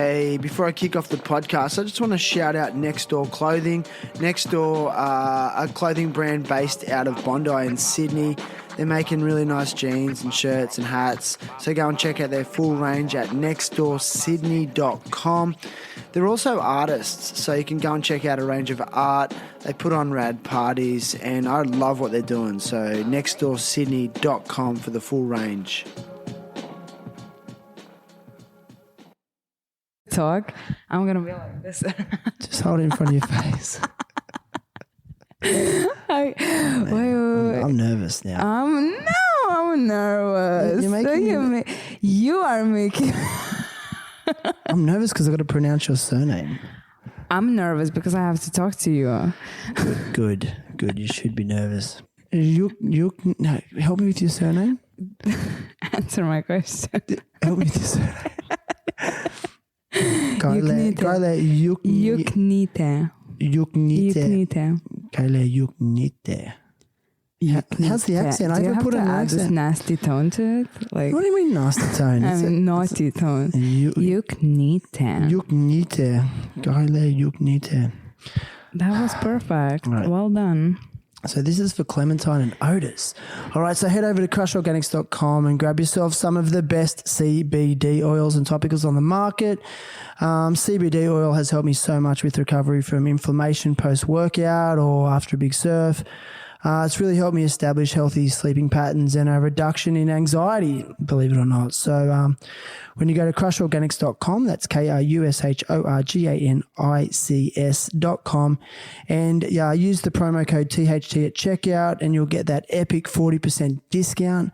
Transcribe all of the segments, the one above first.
Hey, before I kick off the podcast, I just want to shout out Next Door Clothing. Next Door, a clothing brand based out of Bondi in Sydney. They're making really nice jeans and shirts and hats. So go and check out their full range at nextdoorsydney.com. They're also artists, so you can go and check out a range of art. They put on rad parties, and I love what they're doing. So nextdoorsydney.com for the full range. Talk, I'm gonna be like this. Just hold it in front of your face. Wait. I'm nervous now. I'm nervous. You're making You are making. I'm nervous because I've got to pronounce your surname. I'm nervous because I have to talk to you. Good. You should be nervous. No, help me with your surname. Answer my question. Help me with your surname. Gaile Juknyte. Gaile Juknyte. How's the accent? Do you I have put to an add accent. this nasty tone to it? Like, What do you mean nasty tone? naughty tone. Juknyte. Juknyte. Gaile Juknyte. That was perfect. Right. Well done. So this is for Clementine and Otis. All right, so head over to crushorganics.com and grab yourself some of the best CBD oils and topicals on the market. CBD oil has helped me so much with recovery from inflammation post-workout or after a big surf. It's really helped me establish healthy sleeping patterns and a reduction in anxiety, believe it or not. So when you go to crushorganics.com, that's KRUSHORGANICS.com, and use the promo code THT at checkout and you'll get that epic 40% discount.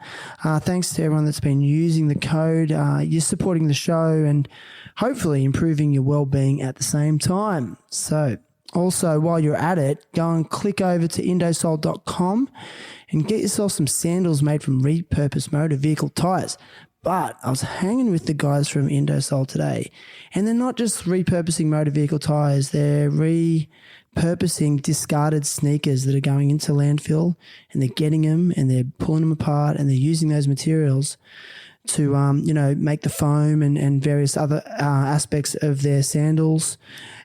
Thanks to everyone that's been using the code. You're supporting the show and hopefully improving your well-being at the same time. So also, while you're at it, go and click over to indosol.com and get yourself some sandals made from repurposed motor vehicle tyres. But I was hanging with the guys from Indosol today, and they're not just repurposing motor vehicle tyres, they're repurposing discarded sneakers that are going into landfill, and they're getting them and they're pulling them apart and they're using those materials to make the foam and various other aspects of their sandals.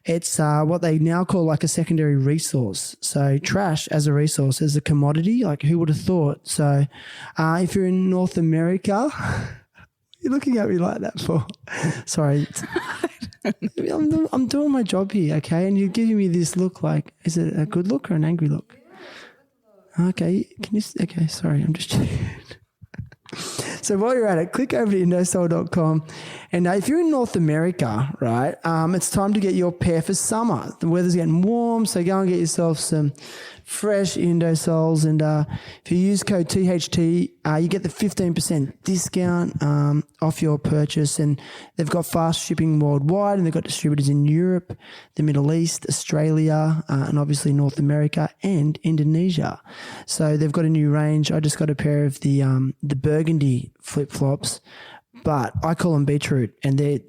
It's what they now call like a secondary resource. So trash as a resource is a commodity. Like, who would have thought? So if you're in North America, you're looking at me like that for. Sorry, I'm doing my job here, okay? And you're giving me this look. Like, is it a good look or an angry look? Okay, okay, sorry, I'm just checking. So while you're at it, click over to indosol.com. And if you're in North America, right, it's time to get your pair for summer. The weather's getting warm, so go and get yourself some fresh Indosols. And if you use code THT, you get the 15% discount off your purchase. And they've got fast shipping worldwide, and they've got distributors in Europe, the Middle East, Australia, and obviously North America and Indonesia. So they've got a new range. I just got a pair of the burgundy flip-flops, but I call them beetroot, and they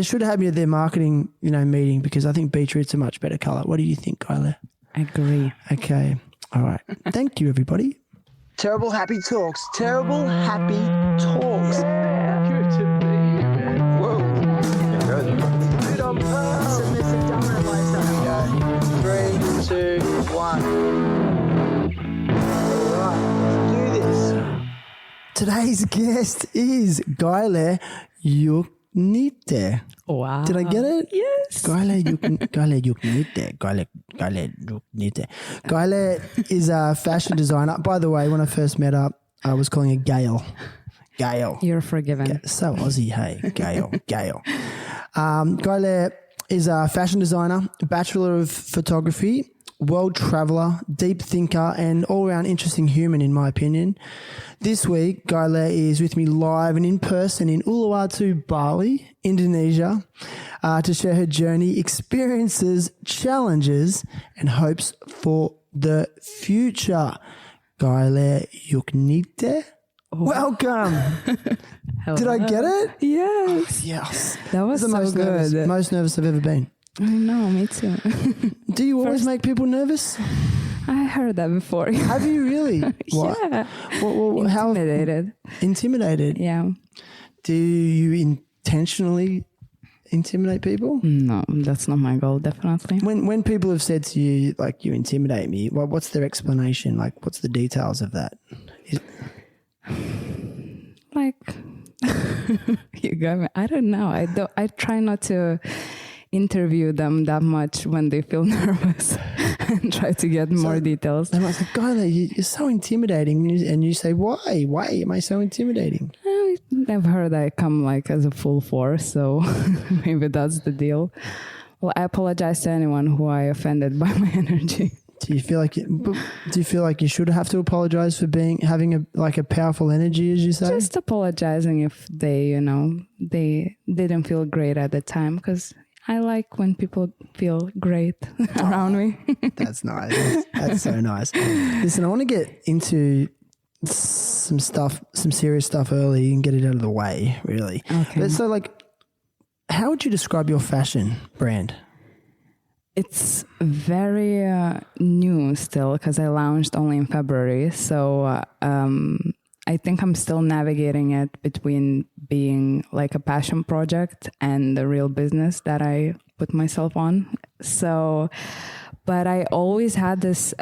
should have me at their marketing meeting, because I think beetroot's a much better colour. What do you think, Gaile? Agree. Okay. All right. Thank you, everybody. Terrible happy talks. Terrible happy talks. Yeah. Good to be here, man. Whoa. Three, two, one. All right. Let's do this. Today's guest is Gaile Juknyte. Wow. Did I get it? Yes. Gaile Juknyte. Gaile Juknyte. Gaile is a fashion designer. By the way, when I first met up, I was calling her Gail. Gail. You're forgiven. So Aussie, hey. Gail. Gaile is a fashion designer, Bachelor of Photography, world traveller, deep thinker, and all-round interesting human, in my opinion. This week, Gaile is with me live and in person in Uluwatu, Bali, Indonesia, to share her journey, experiences, challenges, and hopes for the future. Gaile Juknyte, welcome. Did I get it? Yes. Yes. That was so good. Most nervous I've ever been. I know, me too. Do you always make people nervous? I heard that before. Have you really? What? Yeah. Intimidated? Yeah. Do you intentionally intimidate people? No, that's not my goal, definitely. When people have said to you, like, you intimidate me, what's their explanation? Like, what's the details of that? Like, you got me. I don't know. I try not to interview them that much when they feel nervous and try to get more details. And I was like, Gaile, you're so intimidating. And you say, why? Why am I so intimidating? I've heard I come like as a full force, so maybe that's the deal. Well, I apologize to anyone who I offended by my energy. Do you feel like you should have to apologize for having a powerful energy, as you say? Just apologizing if they didn't feel great at the time, because I like when people feel great around me. That's nice. That's so nice. Listen, I want to get into some serious stuff early and get it out of the way, really. Okay. But so, like, how would you describe your fashion brand? It's very new still, because I launched only in February. So I think I'm still navigating it between being like a passion project and the real business that I put myself on. So, but I always had this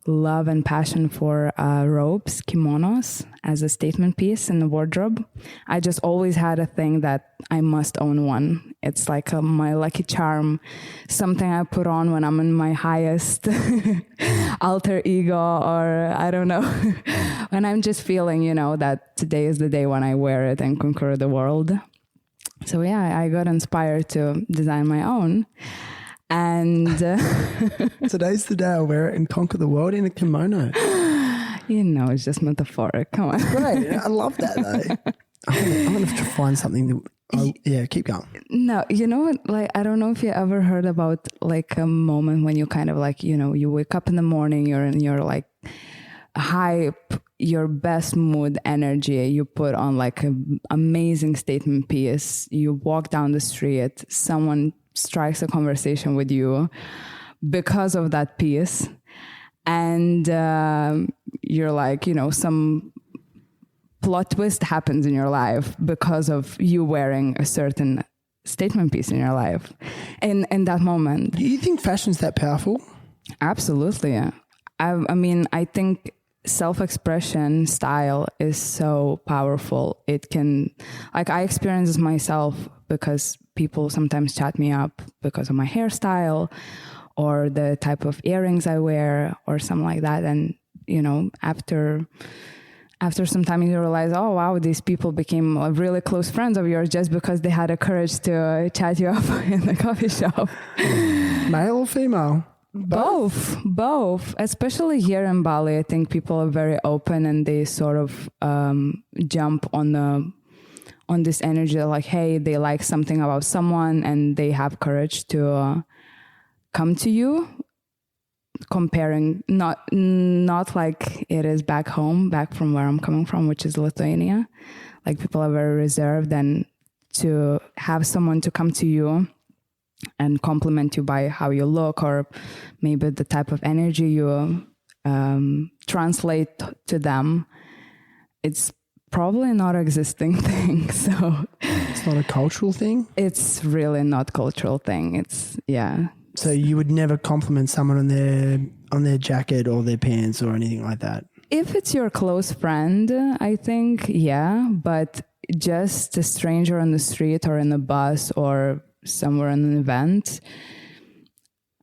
love and passion for robes, kimonos, as a statement piece in the wardrobe. I just always had a thing that I must own one. It's like my lucky charm, something I put on when I'm in my highest alter ego, or I don't know, when I'm just feeling, that today is the day when I wear it and conquer the world. So yeah, I got inspired to design my own. And today's the day I wear it and conquer the world in a kimono. It's just metaphoric. Come on. Great. I love that, though. I'm going to find something that... keep going. No, you know what? Like, I don't know if you ever heard about like a moment when you kind of like, you wake up in the morning, you're in your like hype, your best mood, energy. You put on like an amazing statement piece. You walk down the street, someone strikes a conversation with you because of that piece, and you're like, some plot twist happens in your life because of you wearing a certain statement piece in your life in that moment. Do you think fashion's that powerful? Absolutely. I mean, I think self-expression style is so powerful. It can, like, I experience this myself because people sometimes chat me up because of my hairstyle or the type of earrings I wear or something like that. And, after some time you realize, oh, wow, these people became really close friends of yours just because they had the courage to chat you up in the coffee shop. Male or female? Both. Especially here in Bali, I think people are very open and they sort of jump on this energy, like, hey, they like something about someone and they have courage to come to you, comparing not like it is back home, back from where I'm coming from, which is Lithuania. Like, people are very reserved, and to have someone to come to you and compliment you by how you look or maybe the type of energy you translate to them, it's probably not an existing thing. So it's not a cultural thing? It's really not cultural thing. It's, yeah. So you would never compliment someone on their jacket or their pants or anything like that? If it's your close friend, I think, yeah. But just a stranger on the street or in the bus or somewhere in an event,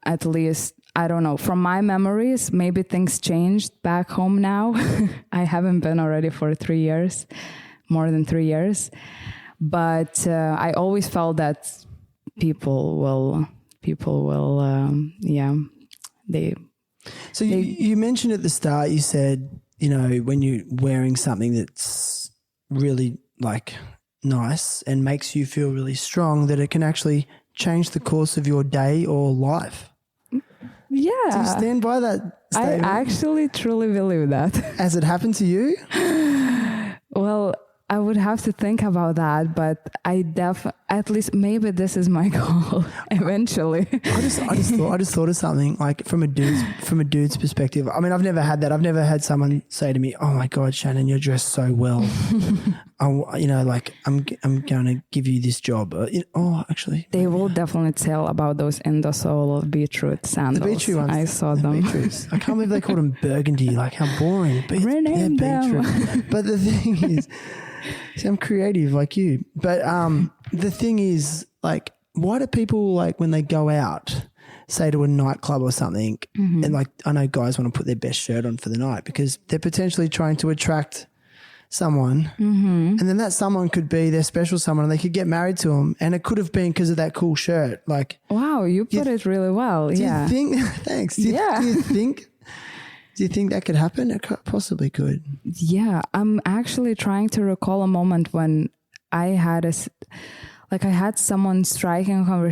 at least, I don't know, from my memories, maybe things changed back home now. I haven't been already for 3 years, more than 3 years. But I always felt that people will, you mentioned at the start, you said, when you're wearing something that's really like nice and makes you feel really strong, that it can actually change the course of your day or life. Yeah. Do you stand by that statement? I actually truly believe that. Has it happened to you? Well, I would have to think about that, but at least maybe this is my goal eventually. I just thought of something, like from a dude's perspective. I mean, I've never had that. I've never had someone say to me, "Oh my God, Shannon, you're dressed so well." like I'm going to give you this job. Actually, They will definitely tell about those Indosol beetroot sandals. the beetroot ones. I saw them. Beetroots. I can't believe they called them burgundy. Like how boring. Rename them. Beetroot. But the thing is, see, I'm creative like you. But the thing is, like, why do people, like, when they go out, say to a nightclub or something, and like I know guys want to put their best shirt on for the night because they're potentially trying to attract someone, and then that someone could be their special someone, and they could get married to them, and it could have been because of that cool shirt. Like, Wow, you put it really well. do you think? Thanks. Do you think that could happen? It possibly could. Yeah, I'm actually trying to recall a moment when I had I had someone striking a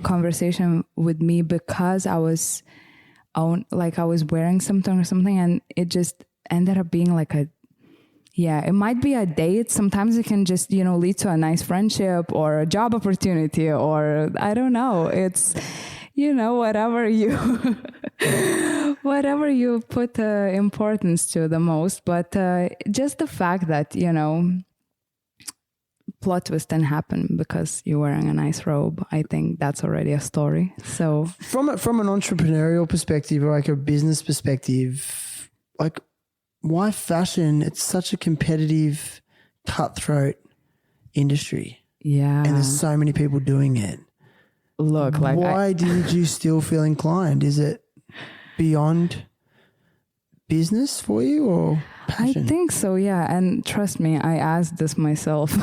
conversation with me because I was wearing something or something, and it just ended up being like it might be a date. Sometimes it can just, lead to a nice friendship or a job opportunity, or I don't know. It's, whatever you put importance to the most. But just the fact that, plot twist didn't happen because you're wearing a nice robe, I think that's already a story. So from an entrepreneurial perspective or like a business perspective, like, why fashion? It's such a competitive, cutthroat industry. Yeah. And there's so many people doing it. Look, like, why did you still feel inclined? Is it beyond business for you or passion? I think so, yeah. And trust me, I asked this myself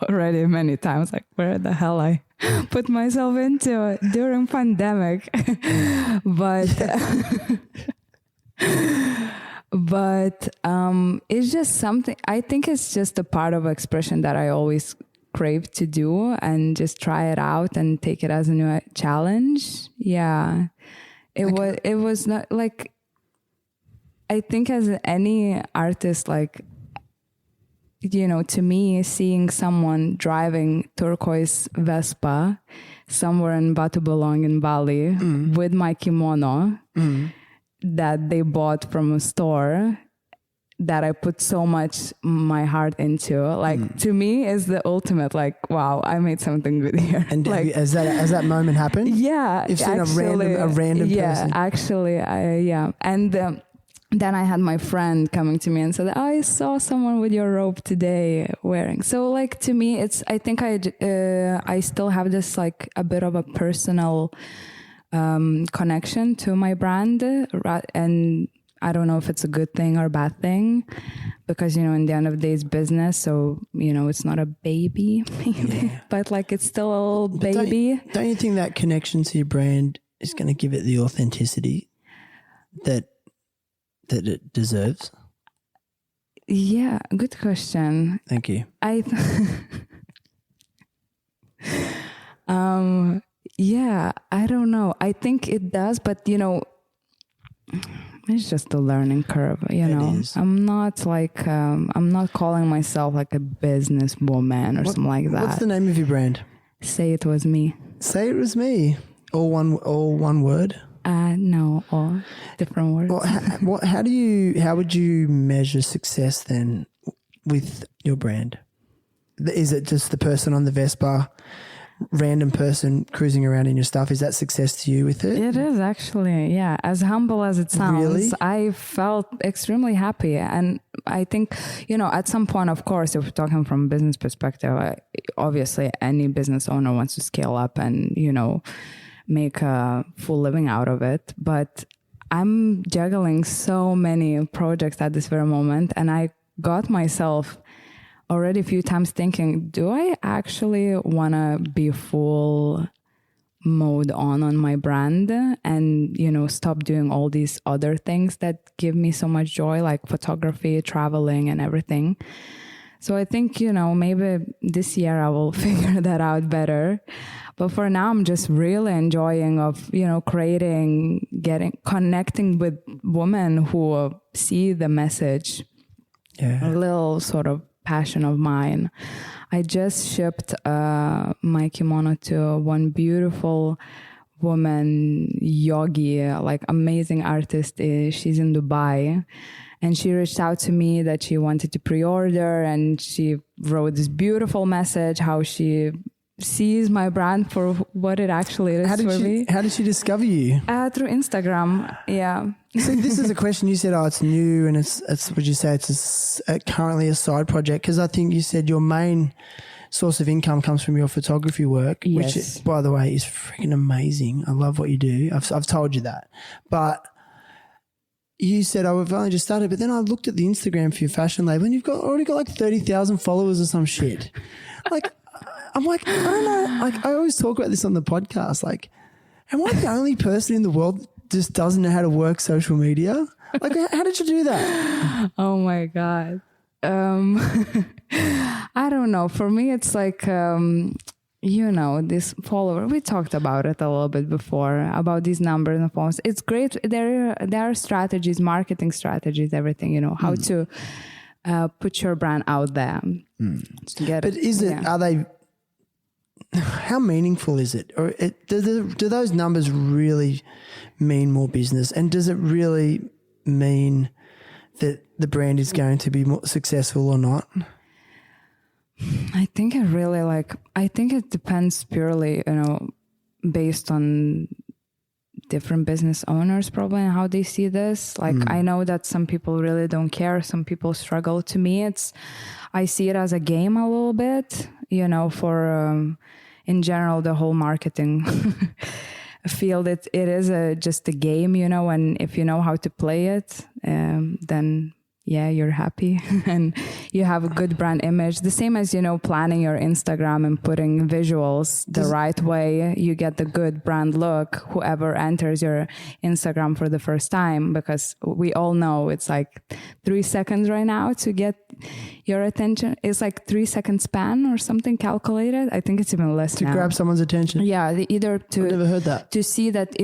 already many times, like where the hell I put myself into during pandemic. But it's just something, I think it's just a part of expression that I always crave to do and just try it out and take it as a new challenge. Yeah. It was not like, I think as any artist, like, to me, seeing someone driving turquoise Vespa somewhere in Batu Belong in Bali with my kimono that they bought from a store that I put so much my heart into, like, to me is the ultimate, like, wow, I made something good here. And like, has that moment happened? Yeah. You've seen a random person? Actually, yeah. And then I had my friend coming to me and said, I saw someone with your robe today wearing. So, like, to me, I think I still have this, like, a bit of a personal connection to my brand, and I don't know if it's a good thing or a bad thing, because, in the end of the day, it's business. So, it's not a baby, maybe, but, like, it's still a little baby. Don't you think that connection to your brand is going to give it the authenticity that it deserves? Yeah, good question. Thank you. Yeah, I don't know. I think it does, but it's just a learning curve, It is. I'm not like, I'm not calling myself like a businesswoman or something like that. What's the name of your brand? Say It Was Me. Say It Was Me. All one word? No, all different words. Well, how would you measure success then with your brand? Is it just the person on the Vespa, random person cruising around in your stuff? Is that success to you with it? It is actually, yeah. As humble as it sounds, Really? I felt extremely happy. And I think, at some point, of course, if we're talking from a business perspective, obviously any business owner wants to scale up and, make a full living out of it. But I'm juggling so many projects at this very moment. And I got myself already a few times thinking, do I actually want to be full mode on my brand and, stop doing all these other things that give me so much joy, like photography, traveling and everything. So I think, maybe this year I will figure that out better. But for now, I'm just really enjoying of, creating, connecting with women who see the message. Yeah. A little sort of passion of mine. I just shipped my kimono to one beautiful woman, yogi, like amazing artist. She's in Dubai. And she reached out to me that she wanted to pre-order, and she wrote this beautiful message how she sees my brand for what it actually is for me. How did she discover you? Through Instagram, yeah. So this is a question. You said, "Oh, it's new," and it's would you say it's currently a side project? Because I think you said your main source of income comes from your photography work, Yes. which, by the way, is freaking amazing. I love what you do. I've told you that, but you said, "Oh, we've only just started," but then I looked at the Instagram for your fashion label, and you've already got like 30,000 followers or some shit. Like, I'm like, I don't know. Like, I always talk about this on the podcast. Like, am I the only person in the world just doesn't know how to work social media? Like, how did you do that? Oh my God. I don't know. For me, it's like, this follower, we talked about it a little bit before, about these numbers and phones. It's great. There are strategies, marketing strategies, everything, how to put your brand out there. To get But are they, how meaningful is it? Or do those numbers really mean more business? And does it really mean that the brand is going to be more successful or not? I think it depends purely, based on different business owners probably and how they see this. Like, I know that some people really don't care. Some people struggle. To me, I see it as a game a little bit, for, in general, the whole marketing field. It is just a game, and if you know how to play it, then yeah, you're happy and you have a good brand image. The same as, planning your Instagram and putting visuals the right way. You get the good brand look, whoever enters your Instagram for the first time, because we all know it's like 3 seconds right now to get your attention. It's like 3 second span or something calculated. I think it's even less To now. grab someone's attention? Yeah, either I've never heard that. to see that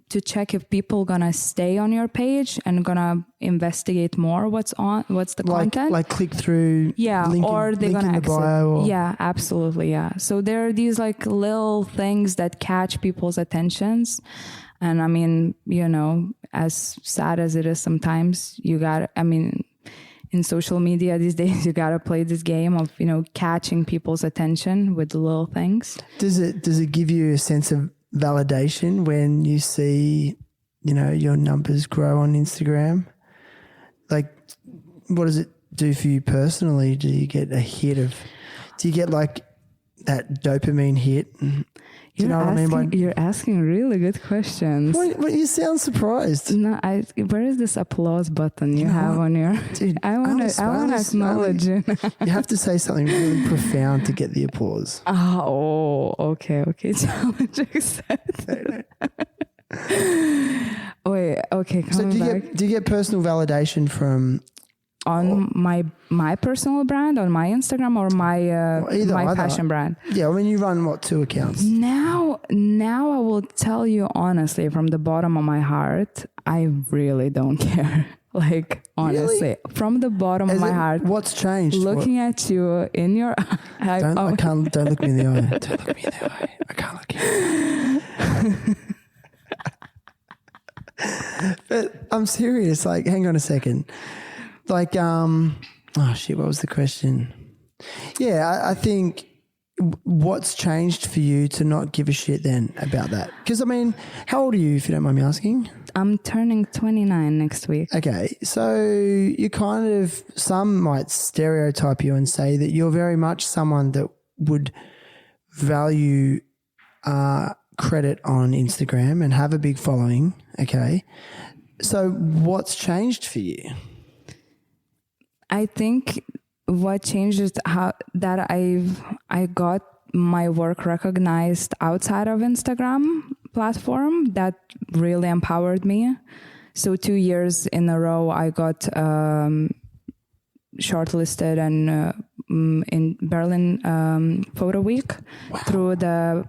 to check if people gonna stay on your page and gonna investigate more what's the content. Like click through. Yeah, or they're link gonna in the exit. bio. Or, Yeah, absolutely. Yeah. So there are these like little things that catch people's attentions. And I mean, as sad as it is sometimes, in social media these days, you gotta play this game of, catching people's attention with the little things. Does it give you a sense of validation when you see, your numbers grow on Instagram? Like, what does it do for you personally? Do you get do you get like that dopamine hit? Do you know what I mean? You're asking really good questions. What you sound surprised. No, where is this applause button you have on your? Dude, I want to acknowledge you. You have to say something really profound to get the applause. Oh, okay. Challenge accepted. Wait, okay. So do you get personal validation from on my personal brand, on my Instagram, or my passion brand? Yeah, I mean, you run 2 accounts? Now I will tell you honestly, from the bottom of my heart, I really don't care. Like, honestly, Really? from the bottom of my heart. What's changed? Looking at you in your eye. Don't look me in the eye. Don't look me in the eye. I can't look in the eye. But I'm serious. Like, hang on a second. Like, oh shit, what was the question? Yeah, I think what's changed for you to not give a shit then about that? Because, I mean, how old are you, if you don't mind me asking? I'm turning 29 next week. Okay, so you kind of, some might stereotype you and say that you're very much someone that would value credit on Instagram and have a big following, okay? So what's changed for you? I think what changed is that I got my work recognized outside of Instagram platform. That really empowered me. So 2 years in a row, I got shortlisted and in Berlin Photo Week through the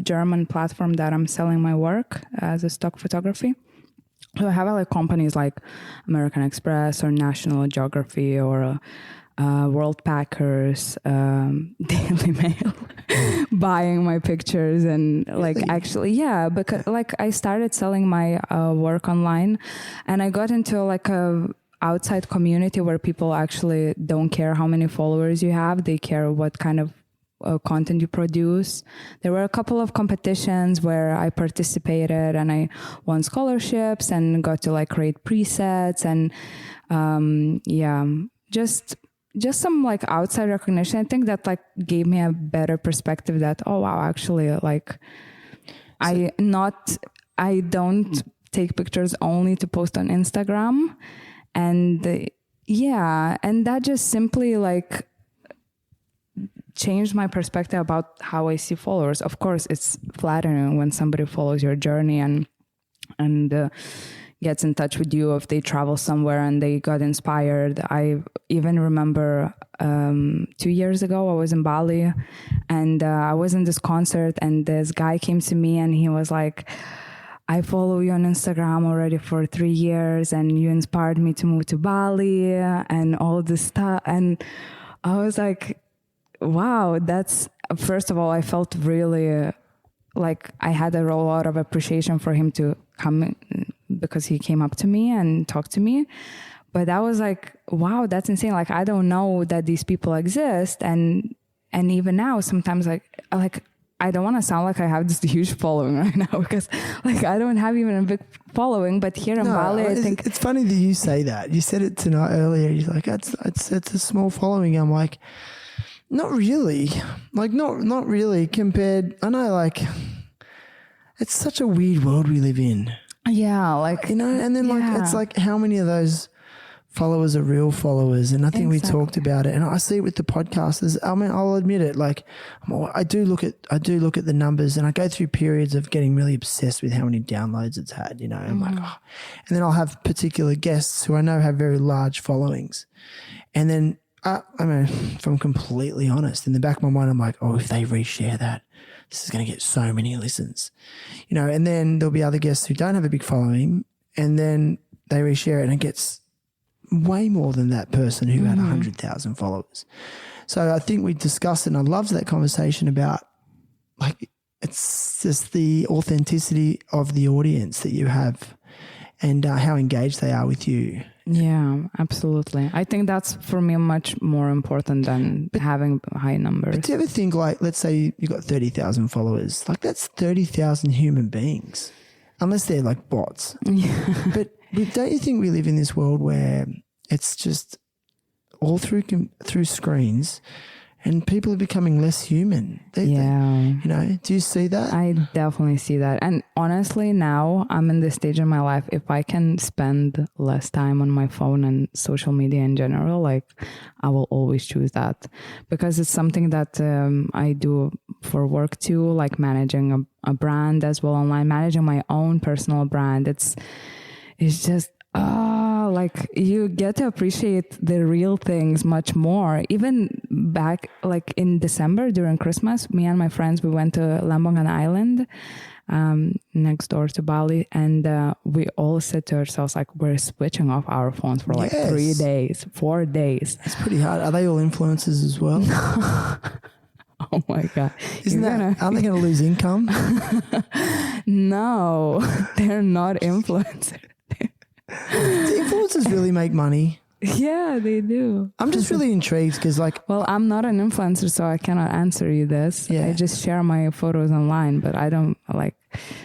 German platform that I'm selling my work as a stock photography. So I have like companies like American Express or National Geography or World Packers, Daily Mail. buying my pictures and like actually, yeah, because like I started selling my work online, and I got into like a outside community where people actually don't care how many followers you have. They care what kind of content you produce. There were a couple of competitions where I participated and I won scholarships and got to like create presets and just some like outside recognition. I think that like gave me a better perspective that, oh wow, actually like I don't take pictures only to post on Instagram. And and that just simply like changed my perspective about how I see followers. Of course, it's flattering when somebody follows your journey and gets in touch with you if they travel somewhere and they got inspired. I even remember 2 years ago, I was in Bali and I was in this concert and this guy came to me and he was like, I follow you on Instagram already for 3 years and you inspired me to move to Bali and all this stuff. And I was like, wow, that's, first of all, I felt really like I had a lot of appreciation for him to come because he came up to me and talked to me. But I was like, wow, that's insane. Like, I don't know that these people exist. And even now, sometimes like I don't want to sound like I have this huge following right now because like I don't have even a big following, but here in Bali, I think it's funny that you say that. You said it tonight earlier. You're like, it's a small following. I'm like, not really. Like not really compared. I know, like it's such a weird world we live in. Yeah, like, you know, and then like it's like how many of those followers are real followers? And I think we talked about it, and I see it with the podcasters. I mean, I'll admit it. Like, I do look at the numbers, and I go through periods of getting really obsessed with how many downloads it's had. You know, I'm like, oh. And then I'll have particular guests who I know have very large followings, and then I mean, if I'm completely honest, in the back of my mind, I'm like, oh, if they reshare that, this is going to get so many listens, you know. And then there'll be other guests who don't have a big following, and then they reshare it, and it gets way more than that person who had 100,000 followers. So I think we discussed it, and I loved that conversation about like it's just the authenticity of the audience that you have and how engaged they are with you. Yeah, absolutely. I think that's for me much more important than having high numbers. But do you ever think, like, let's say you got 30,000 followers, like that's 30,000 human beings, unless they're like bots. Yeah. But don't you think we live in this world where it's just all through screens and people are becoming less human? You know, do you see that? I definitely see that. And honestly, now I'm in this stage in my life, if I can spend less time on my phone and social media in general, like I will always choose that because it's something that I do for work too, like managing a brand as well online, managing my own personal brand. It's just, like you get to appreciate the real things much more. Even back like in December during Christmas, me and my friends, we went to Lambongan Island next door to Bali, and we all said to ourselves like we're switching off our phones for like 3 days, 4 days. It's pretty hard. Are they all influencers as well? Oh my God. Aren't they going to lose income? No, they're not influencers. Do influencers really make money? Yeah, they do. I'm just really intrigued because like... Well, I'm not an influencer, so I cannot answer you this. Yeah. I just share my photos online, but I don't like...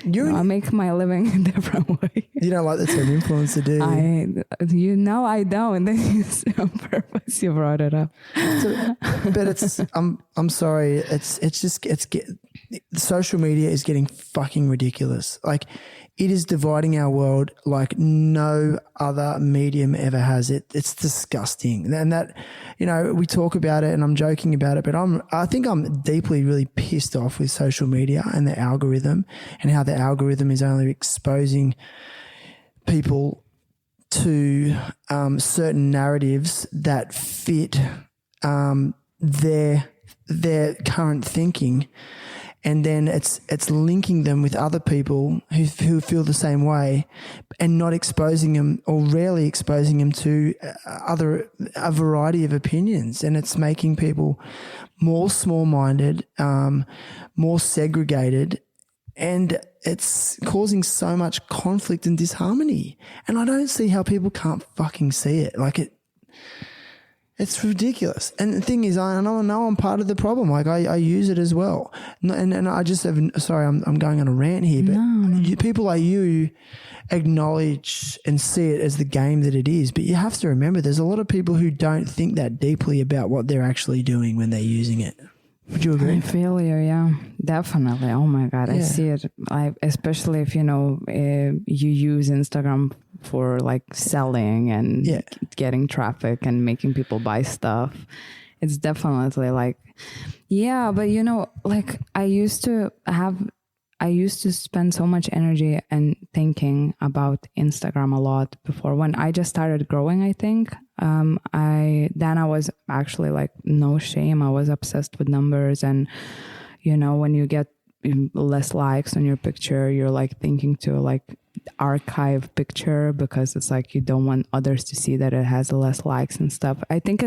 I make my living in a different way. You don't like the term influencer, do you? I don't. On purpose you brought it up. But it's... I'm sorry. Social media is getting fucking ridiculous. Like... It is dividing our world like no other medium ever has. It's disgusting. And that, you know, we talk about it and I'm joking about it, but I think I'm deeply really pissed off with social media and the algorithm and how the algorithm is only exposing people to certain narratives that fit their current thinking. and then it's linking them with other people who feel the same way, and not exposing them, or rarely exposing them to a variety of opinions, and it's making people more small-minded, more segregated, and it's causing so much conflict and disharmony. And I don't see how people can't fucking see it. Like it's ridiculous. And the thing is, I know I'm part of the problem. Like I use it as well. And I just have, sorry, I'm going on a rant here, but people like you acknowledge and see it as the game that it is. But you have to remember, there's a lot of people who don't think that deeply about what they're actually doing when they're using it. Would you agree? I feel you, yeah, definitely. Oh my God, I see it. Especially if, you use Instagram for like selling and getting traffic and making people buy stuff. It's definitely like, but like I used to spend so much energy and thinking about Instagram a lot before, when I just started growing, I think. I was actually like, no shame, I was obsessed with numbers. And when you get less likes on your picture, you're like thinking to like archive picture, because it's like you don't want others to see that it has less likes and stuff. I think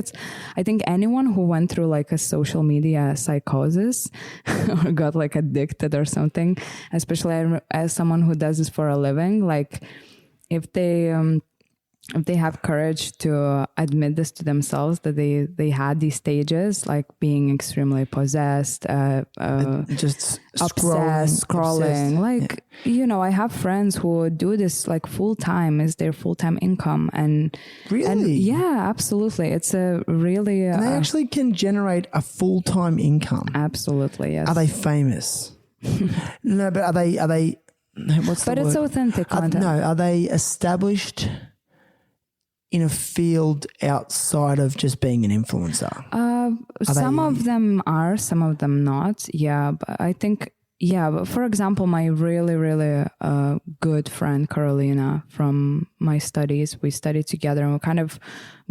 anyone who went through like a social media psychosis or got like addicted or something, especially as someone who does this for a living, like if they have courage to admit this to themselves, that they had these stages, like being extremely possessed, just scrolling. Like, I have friends who do this like full time, is their full time income. And really? And yeah, absolutely. It's a really... and they actually can generate a full time income. Absolutely, yes. Are they famous? No, but are they what's the word? But it's authentic content. Are they established in a field outside of just being an influencer? Some of them are, some of them not. Yeah, but I think, but for example, my really, really good friend Carolina from my studies, we studied together and we kind of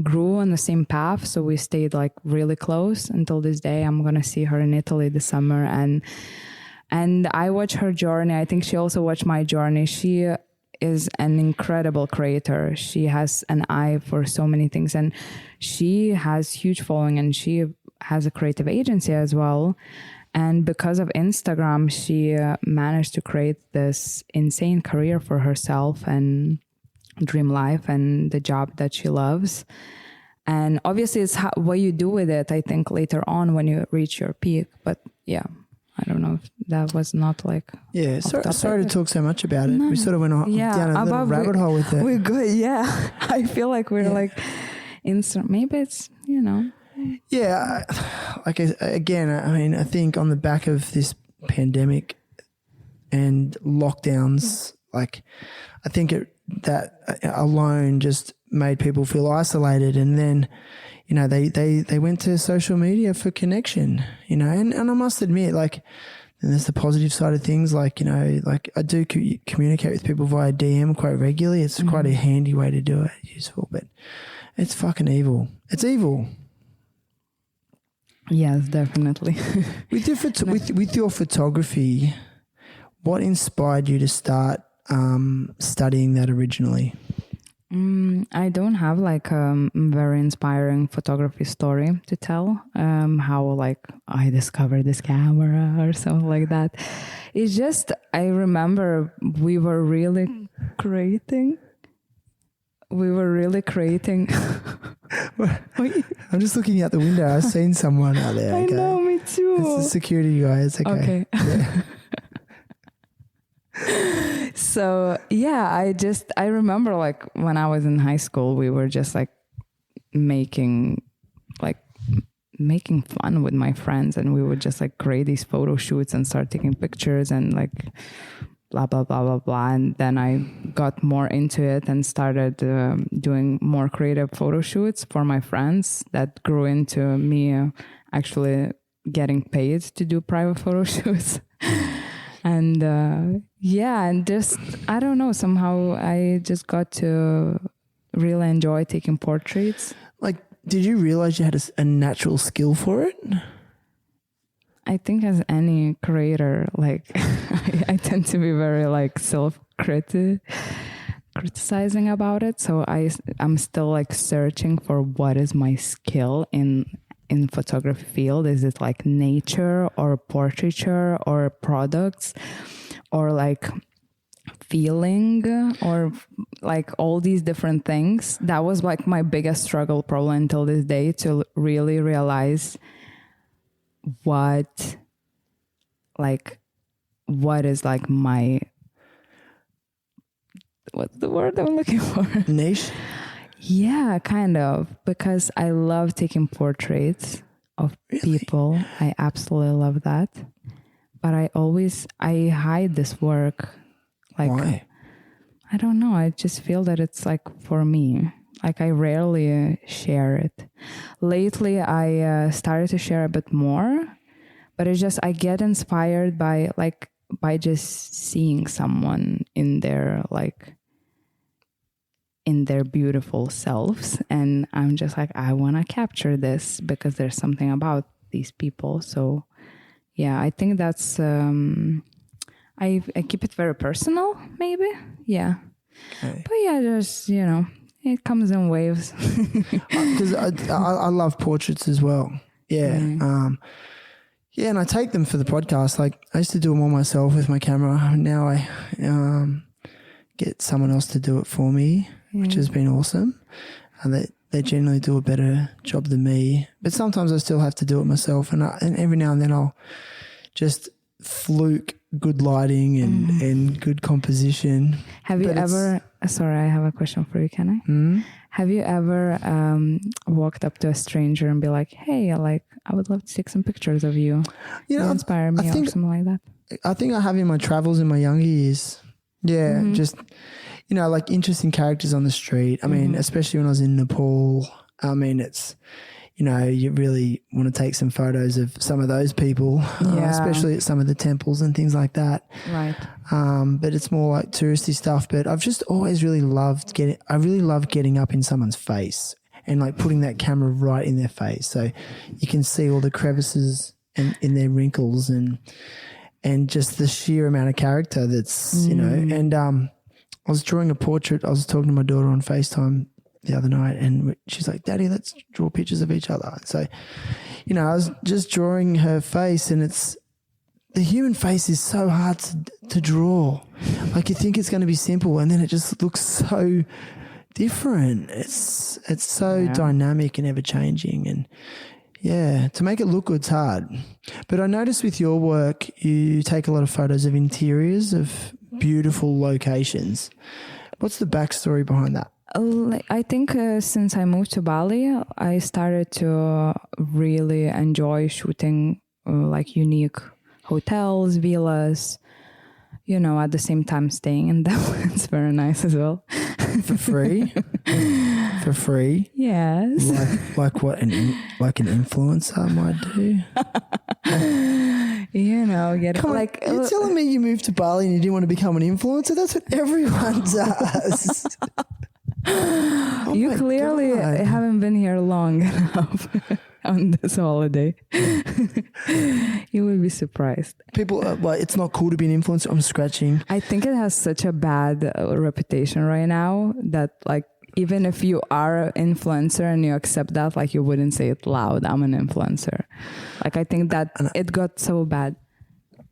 grew on the same path. So we stayed like really close until this day. I'm going to see her in Italy this summer. And I watch her journey. I think she also watched my journey. She is an incredible creator. She has an eye for so many things, and she has huge following, and she has a creative agency as well. And because of Instagram, she managed to create this insane career for herself and dream life and the job that she loves. And obviously it's what you do with it, I think, later on when you reach your peak. But yeah, I don't know if that was not like... Yeah, sorry to talk so much about it. No. We sort of went down a little rabbit hole with it. We're good, yeah. I feel like we're like... Maybe it's, Yeah, again, I mean, I think on the back of this pandemic and lockdowns, like I think that alone just made people feel isolated, and then they went to social media for connection, and I must admit, like, and there's the positive side of things, like like I do communicate with people via DM quite regularly. It's quite a handy way to do it, useful, but it's fucking evil. It's evil. Yes, definitely. With your photography, what inspired you to start studying that originally? I don't have like a very inspiring photography story to tell, how like I discovered this camera or something like that. It's just, I remember we were really creating. I'm just looking out the window. I've seen someone out there. I know, me too. It's the security guy. It's okay. Yeah. So yeah, I remember like when I was in high school, we were just like making fun with my friends, and we would just like create these photo shoots and start taking pictures and like blah, blah, blah, blah, blah. And then I got more into it and started doing more creative photo shoots for my friends. That grew into me actually getting paid to do private photo shoots. And and just, I don't know, somehow I just got to really enjoy taking portraits. Like, did you realize you had a natural skill for it? I think as any creator, like I tend to be very like criticizing about it. So I'm still like searching for what is my skill in photography field. Is it like nature or portraiture or products or like feeling or like all these different things? That was like my biggest struggle probably until this day, to really realize what is like my, what's the word I'm looking for? Niche? Yeah, kind of, because I love taking portraits of people. I absolutely love that. But I hide this work. Like, why? I don't know. I just feel that it's like for me. Like I rarely share it. Lately, I started to share a bit more, but it's just I get inspired by just seeing someone in their beautiful selves, and I'm just like, I want to capture this because there's something about these people. So yeah, I think that's I keep it very personal, maybe. Yeah. Okay. But yeah, just, it comes in waves. Because I love portraits as well. Yeah. Yeah, and I take them for the podcast. Like I used to do them all myself with my camera. Now I get someone else to do it for me, which has been awesome. And they generally do a better job than me. But sometimes I still have to do it myself. And every now and then I'll just fluke good lighting and good composition. Have you ever, sorry, I have a question for you, can I? Mm-hmm. Have you ever walked up to a stranger and be like, hey, I would love to take some pictures of you. You inspire me or something like that? I think I have in my travels in my younger years. Yeah, just, like interesting characters on the street. I mean, especially when I was in Nepal, I mean, it's, you really want to take some photos of some of those people, especially at some of the temples and things like that. Right. But it's more like touristy stuff. But I've just always really loved getting up in someone's face and like putting that camera right in their face. So you can see all the crevices and in their wrinkles and just the sheer amount of character that's, and I was drawing a portrait. I was talking to my daughter on FaceTime the other night and she's like, Daddy, let's draw pictures of each other. So, I was just drawing her face, and the human face is so hard to draw. Like you think it's going to be simple and then it just looks so different. It's so dynamic and ever changing, and to make it look good's hard. But I noticed with your work, you take a lot of photos of interiors of beautiful locations. What's the backstory behind that? I think since I moved to Bali, I started to really enjoy shooting unique hotels, villas, at the same time staying in them. It's very nice as well. For free? For free? Yes. Like what like an influencer might do? You're telling me you moved to Bali and you didn't want to become an influencer? That's what everyone does. You clearly haven't been here long enough on this holiday. You will be surprised. People, it's not cool to be an influencer. I'm scratching. I think it has such a bad reputation right now that even if you are an influencer and you accept that, you wouldn't say it loud, I'm an influencer. I think that it got so bad.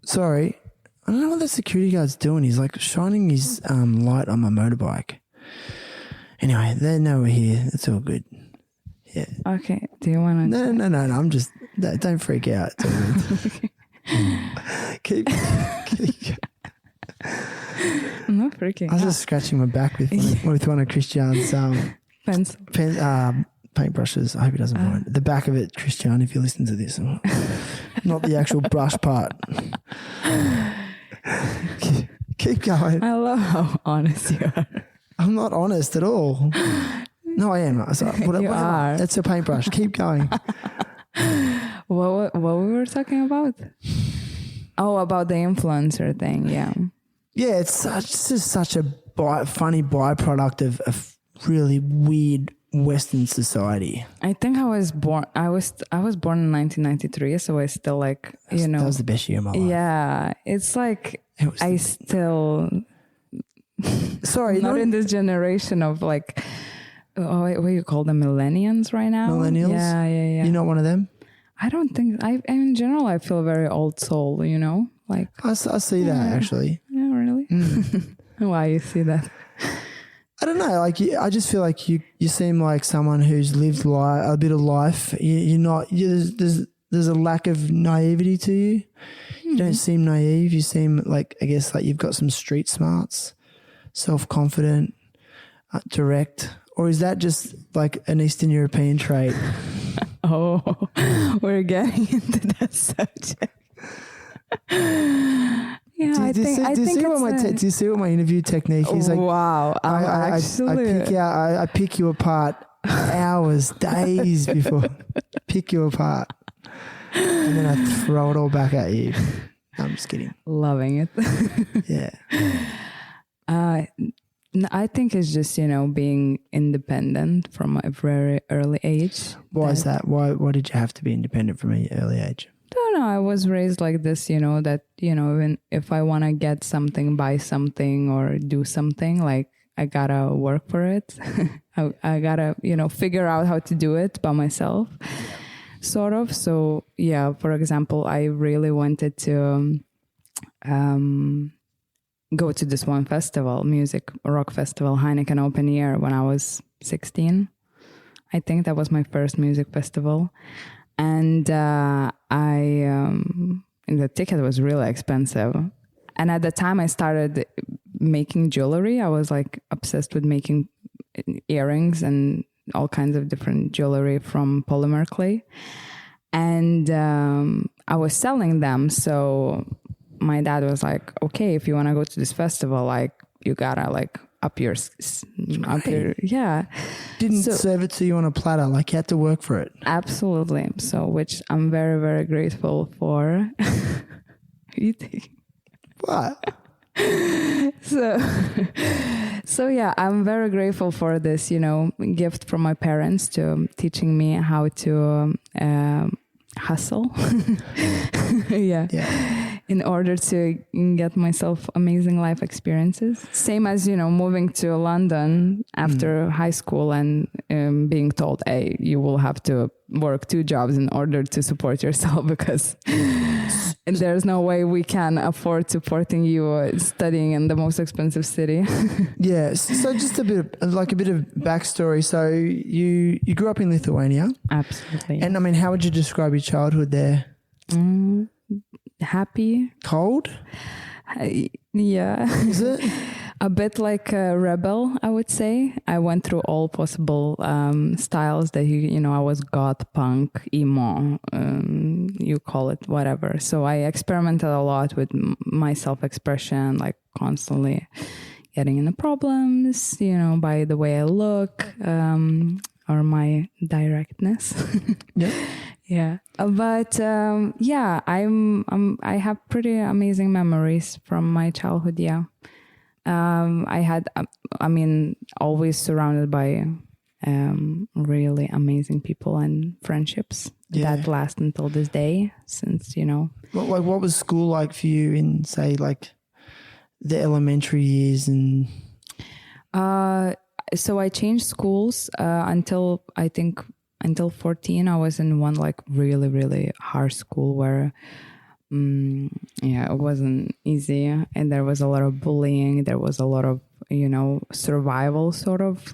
Sorry, I don't know what the security guard's doing. He's shining his light on my motorbike. Anyway, they know we're here. It's all good. Yeah. Okay. Do you want to? No. I'm just. Don't freak out. It's all good. keep. I'm not freaking out. I was just scratching my back with one of Kristyan's paintbrushes. I hope he doesn't mind. The back of it, Kristyan, if you listen to this, not the actual brush part. Keep going. I love how honest you are. I'm not honest at all. No, I am. You are. That's a paintbrush. Keep going. What we were talking about? Oh, about the influencer thing. Yeah. Yeah, it's just such a funny byproduct of really weird Western society. I think I was born in 1993, so I still like, That was the best year of my life. Yeah, it's like I still Sorry, not in this generation of like, what do you call them, millennials right now? Millennials? Yeah. You're not one of them? I don't think in general I feel very old soul, like I see that actually. Yeah, really? Why you see that? I don't know. Like, I just feel like you seem like someone who's lived a bit of life. You're not. There's a lack of naivety to you. You don't seem naive. You seem like, I guess, like you've got some street smarts, self-confident, direct. Or is that just like an Eastern European trait? Oh, we're getting into that subject. Yeah, Do you see what my interview technique is? Like, wow, I pick you apart hours, days before. Pick you apart, and then I throw it all back at you. No, I'm just kidding. Loving it. Yeah. I think it's just, being independent from a very early age. Why is that? Why did you have to be independent from an early age? I don't know. I was raised like this, that, even if I want to get something, buy something or do something, like I gotta work for it. I gotta, figure out how to do it by myself, sort of. So, yeah, for example, I really wanted to go to this one festival, rock festival, Heineken Open Air, when I was 16. I think that was my first music festival. And the ticket was really expensive. And at the time I started making jewelry. I was like obsessed with making earrings and all kinds of different jewelry from polymer clay. And I was selling them. So my dad was like, okay, if you want to go to this festival, like you gotta like up your, yeah. Didn't serve it to you on a platter. Like you had to work for it. Absolutely. So, which I'm very, very grateful for. You think? What? So yeah, I'm very grateful for this, gift from my parents to teaching me how to hustle. Yeah. In order to get myself amazing life experiences. Same as, moving to London after high school and being told, hey, you will have to work 2 jobs in order to support yourself because there's no way we can afford supporting you studying in the most expensive city. Yes. So just a bit of backstory. So you grew up in Lithuania. Absolutely. And I mean, how would you describe your childhood there? Happy. Cold? Yeah. Is it? A bit like a rebel, I would say. I went through all possible styles that, I was goth, punk, emo, you call it whatever. So I experimented a lot with my self-expression, like constantly getting into problems, by the way I look or my directness. Yeah. Yeah, but I have pretty amazing memories from my childhood. Yeah, I had, always surrounded by really amazing people and friendships that last until this day. Since what was school like for you in, say, like the elementary years and? So I changed schools until 14, I was in one like really, really harsh school where, it wasn't easy. And there was a lot of bullying. There was a lot of, survival sort of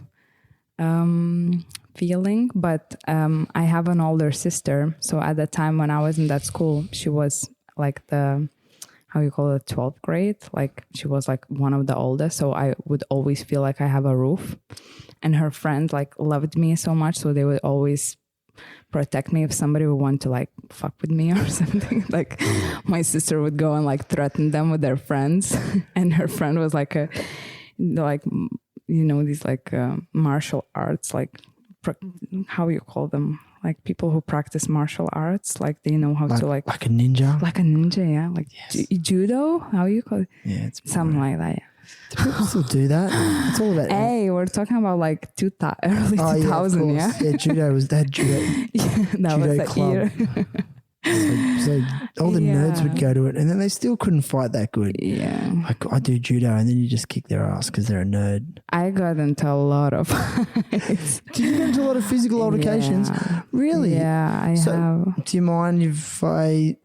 feeling. But I have an older sister. So at the time when I was in that school, she was like the, how you call it, 12th grade. Like she was like one of the oldest. So I would always feel like I have a roof. And her friends like loved me so much. So they would always protect me if somebody would want to like fuck with me or something. Like my sister would go and like threaten them with their friends. And her friend was like these like martial arts, like how you call them? Like people who practice martial arts, like they know how to like a ninja. Like a ninja, yeah. Like judo, how you call it? Yeah, it's something like that. Yeah. Do people still do that? It's all about. Hey, we're talking about like early 2000, yeah? Yeah, judo was that judo. Yeah, that Judo was the club. year. So all the nerds Yeah. would go to it, and then they still couldn't fight that good. Yeah. I do judo, and then you just kick their ass because they're a nerd. I got into a lot of fights. Do you get into a lot of physical altercations? Yeah. Really? Yeah, I So, have. do you mind if I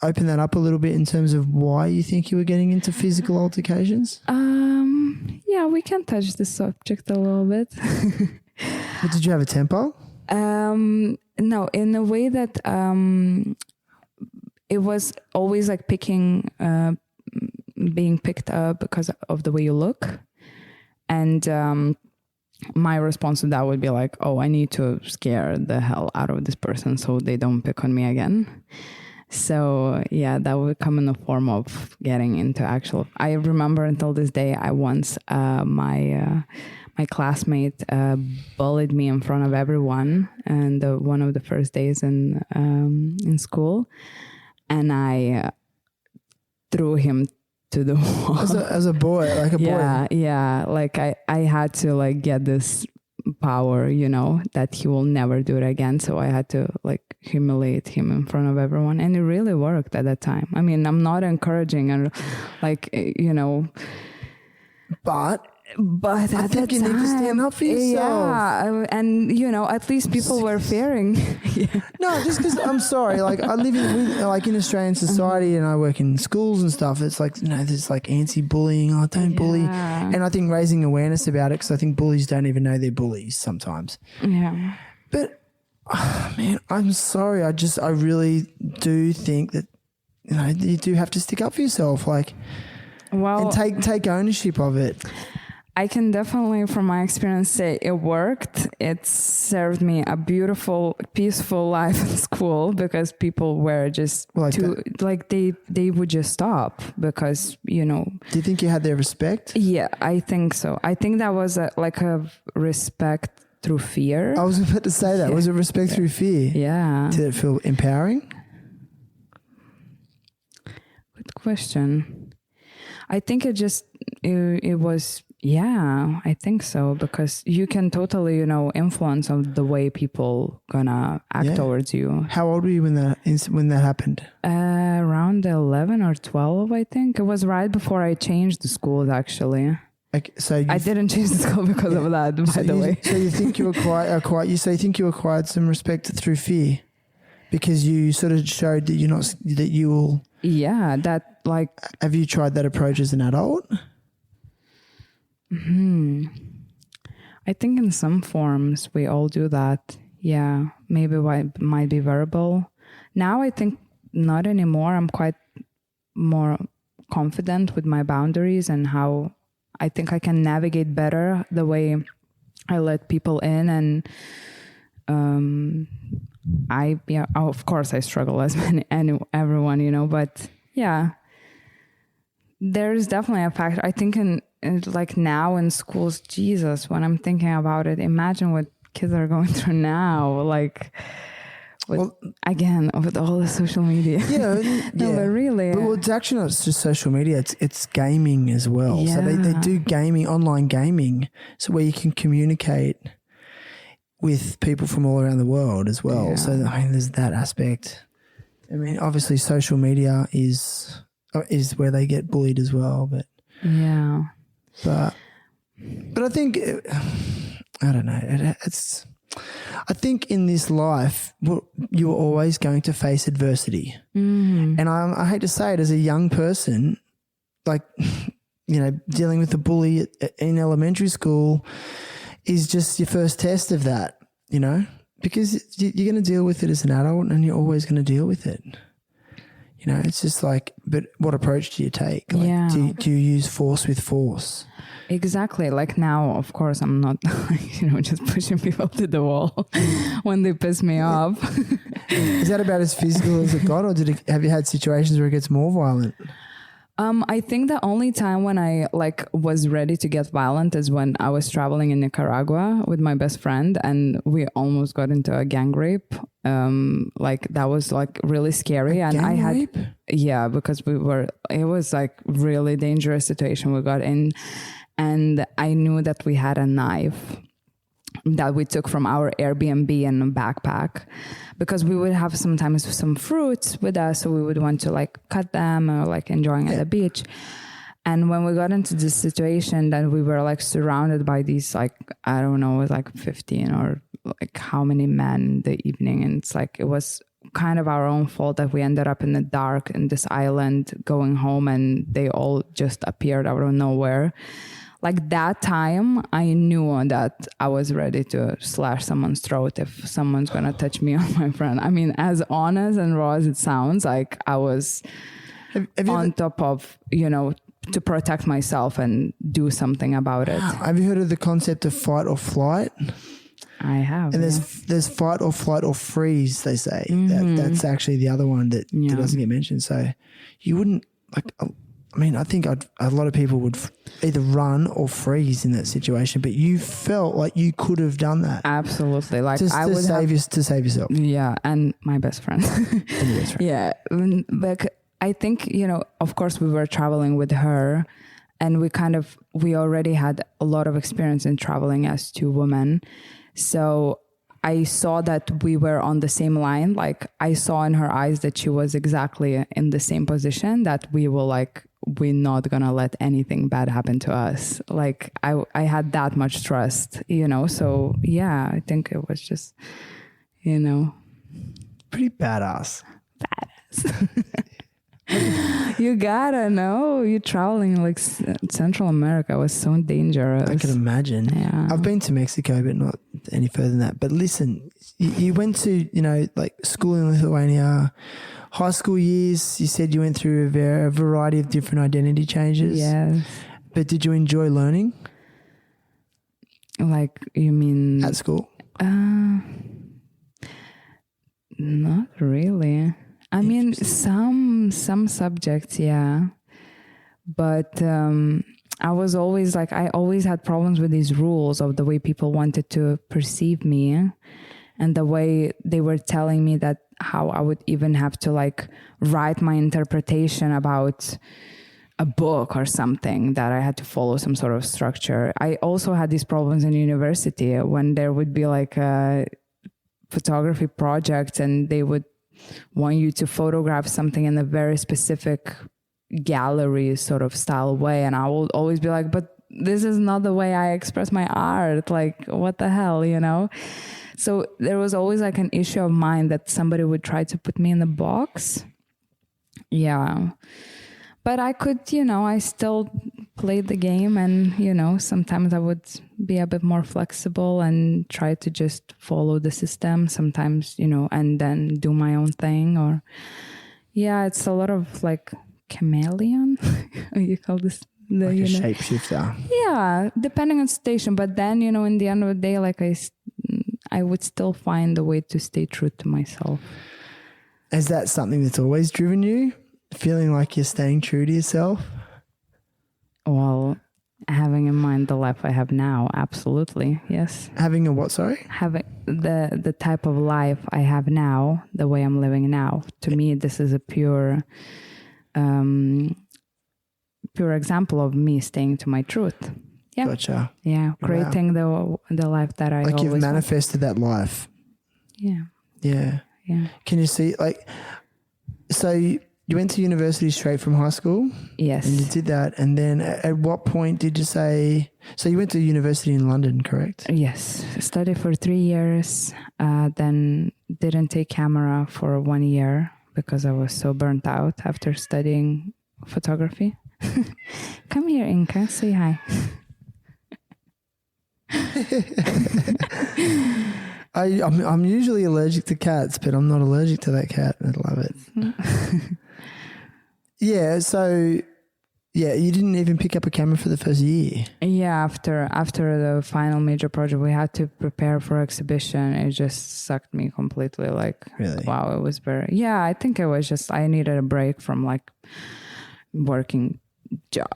open that up a little bit in terms of why you think you were getting into physical altercations? Yeah, we can touch the subject a little bit. But did you have a tempo? No, in a way that it was always like being picked up because of the way you look. And my response to that would be like, oh, I need to scare the hell out of this person so they don't pick on me again. So yeah, that would come in the form of getting into actual. I remember until this day, I once my classmate bullied me in front of everyone, and one of the first days in school, and I threw him to the wall. As a boy, like a boy. Yeah. Like I had to like get this power, that he will never do it again. So I had to like humiliate him in front of everyone, and it really worked at that time. I mean, I'm not encouraging and but I at think that you need to stand up for yourself. Yeah, and at least people were fearing. Yeah. No, just because I'm sorry. Like I live in Australian society, and I work in schools and stuff. It's like there's like anti-bullying. Oh, don't bully. And I think raising awareness about it, because I think bullies don't even know they're bullies sometimes. Yeah. But man, I'm sorry. I really do think that you do have to stick up for yourself, and take ownership of it. I can definitely, from my experience, say it worked. It served me a beautiful, peaceful life in school, because people were just they would just stop because, Do you think you had their respect? Yeah, I think so. I think that was a respect through fear. I was about to say that. Yeah. Was it respect through fear? Yeah. Did it feel empowering? Good question. I think it was... Yeah, I think so, because you can totally, influence on the way people gonna act towards you. How old were you when that happened? Around 11 or 12, I think. It was right before I changed the schools, actually. Okay, so I didn't change the school because of that, by the way. So you think you acquired? You think you acquired some respect through fear, because you sort of showed that you will. Yeah, that like. Have you tried that approach as an adult? I think in some forms we all do that. Yeah, maybe it might be verbal. Now I think not anymore. I'm quite more confident with my boundaries and how I think I can navigate better the way I let people in. And of course I struggle as everyone, but yeah, there's definitely a factor. I think in like now in schools, Jesus, when I'm thinking about it, imagine what kids are going through now, with all the social media. No, but really. Well, it's actually not just social media, it's gaming as well. Yeah. So they do gaming, online gaming, so where you can communicate with people from all around the world as well. Yeah. So there's that aspect. Obviously social media is where they get bullied as well, but yeah. But I think, I don't know, I think in this life, you're always going to face adversity. Mm-hmm. And I hate to say it, as a young person, dealing with a bully in elementary school is just your first test of that, because you're going to deal with it as an adult, and you're always going to deal with it. It's just but what approach do you take? Do you use force with force? Exactly. Like now, of course, I'm not, just pushing people to the wall when they piss me off. Is that about as physical as it got, or have you had situations where it gets more violent? I think the only time when I like was ready to get violent is when I was traveling in Nicaragua with my best friend and we almost got into a gang rape. Like that was like really scary. And I had, rape? yeah, because it was like really dangerous situation we got in. And I knew that we had a knife that we took from our Airbnb in a backpack because we would have sometimes some fruits with us. So we would want to like cut them or like enjoying at the beach. And when we got into this situation that we were like surrounded by these, like, I don't know, it was like 15 or like how many men in the evening. And it's like, it was kind of our own fault that we ended up in the dark in this island going home and they all just appeared out of nowhere. Like that time, I knew that I was ready to slash someone's throat if someone's going to touch me or my friend. I mean, as honest and raw as it sounds, like I was on top of, you know, to protect myself and do something about it. Have you heard of the concept of fight or flight? I have. And there's fight or flight or freeze, they say. That's actually the other one that doesn't get mentioned. So you wouldn't like... I mean, I think a lot of people would either run or freeze in that situation, but you felt like you could have done that. Absolutely. Like to save yourself. Yeah. And my best friend. Yeah. But I think, you know, of course we were traveling with her and we already had a lot of experience in traveling as two women. So I saw that we were on the same line. Like I saw in her eyes that she was exactly in the same position that we were like, we're not gonna let anything bad happen to us. Like I had that much trust, you know? So yeah, I think it was just, you know. Pretty badass. You gotta know, you're traveling like Central America was so dangerous. I can imagine. Yeah. I've been to Mexico, but not any further than that. But listen, you went to, you know, like school in Lithuania, high school years. You said you went through a variety of different identity changes. Yes. But did you enjoy learning? Like, you mean at school? Not really. I mean, some subjects, yeah. But I always had problems with these rules of the way people wanted to perceive me and the way they were telling me that how I would even have to like write my interpretation about a book or something, that I had to follow some sort of structure. I also had these problems in university when there would be like a photography project and they would want you to photograph something in a very specific gallery sort of style way. And I will always be like, but this is not the way I express my art. Like, what the hell, you know? So there was always like an issue of mine that somebody would try to put me in the box. Yeah. But I could, you know, I still played the game and, you know, sometimes I would be a bit more flexible and try to just follow the system sometimes, you know, and then do my own thing. Or, yeah, it's a lot of like chameleon. You call this? Like a shapeshifter. Yeah, depending on station. But then, you know, in the end of the day, like I would still find a way to stay true to myself. Is that something that's always driven you? Feeling like you're staying true to yourself? Well, having in mind the life I have now, absolutely, yes. Having a what, sorry? Having the type of life I have now, the way I'm living now. To me, this is a pure example of me staying to my truth. Yeah. Gotcha. Yeah, creating the life that I like always you've manifested that life. Yeah. Yeah. Yeah. Can you see, like, so you went to university straight from high school? Yes. And you did that. And then at what point did you say, so you went to university in London, correct? Yes. Studied for 3 years, then didn't take camera for 1 year because I was so burnt out after studying photography. Come here, Inca, say hi. I'm usually allergic to cats, but I'm not allergic to that cat. I love it. Yeah, so yeah, you didn't even pick up a camera for the first year. Yeah, after the final major project, we had to prepare for exhibition. It just sucked me completely. Like, really? Wow, it was very. Yeah, I think it was just I needed a break from like working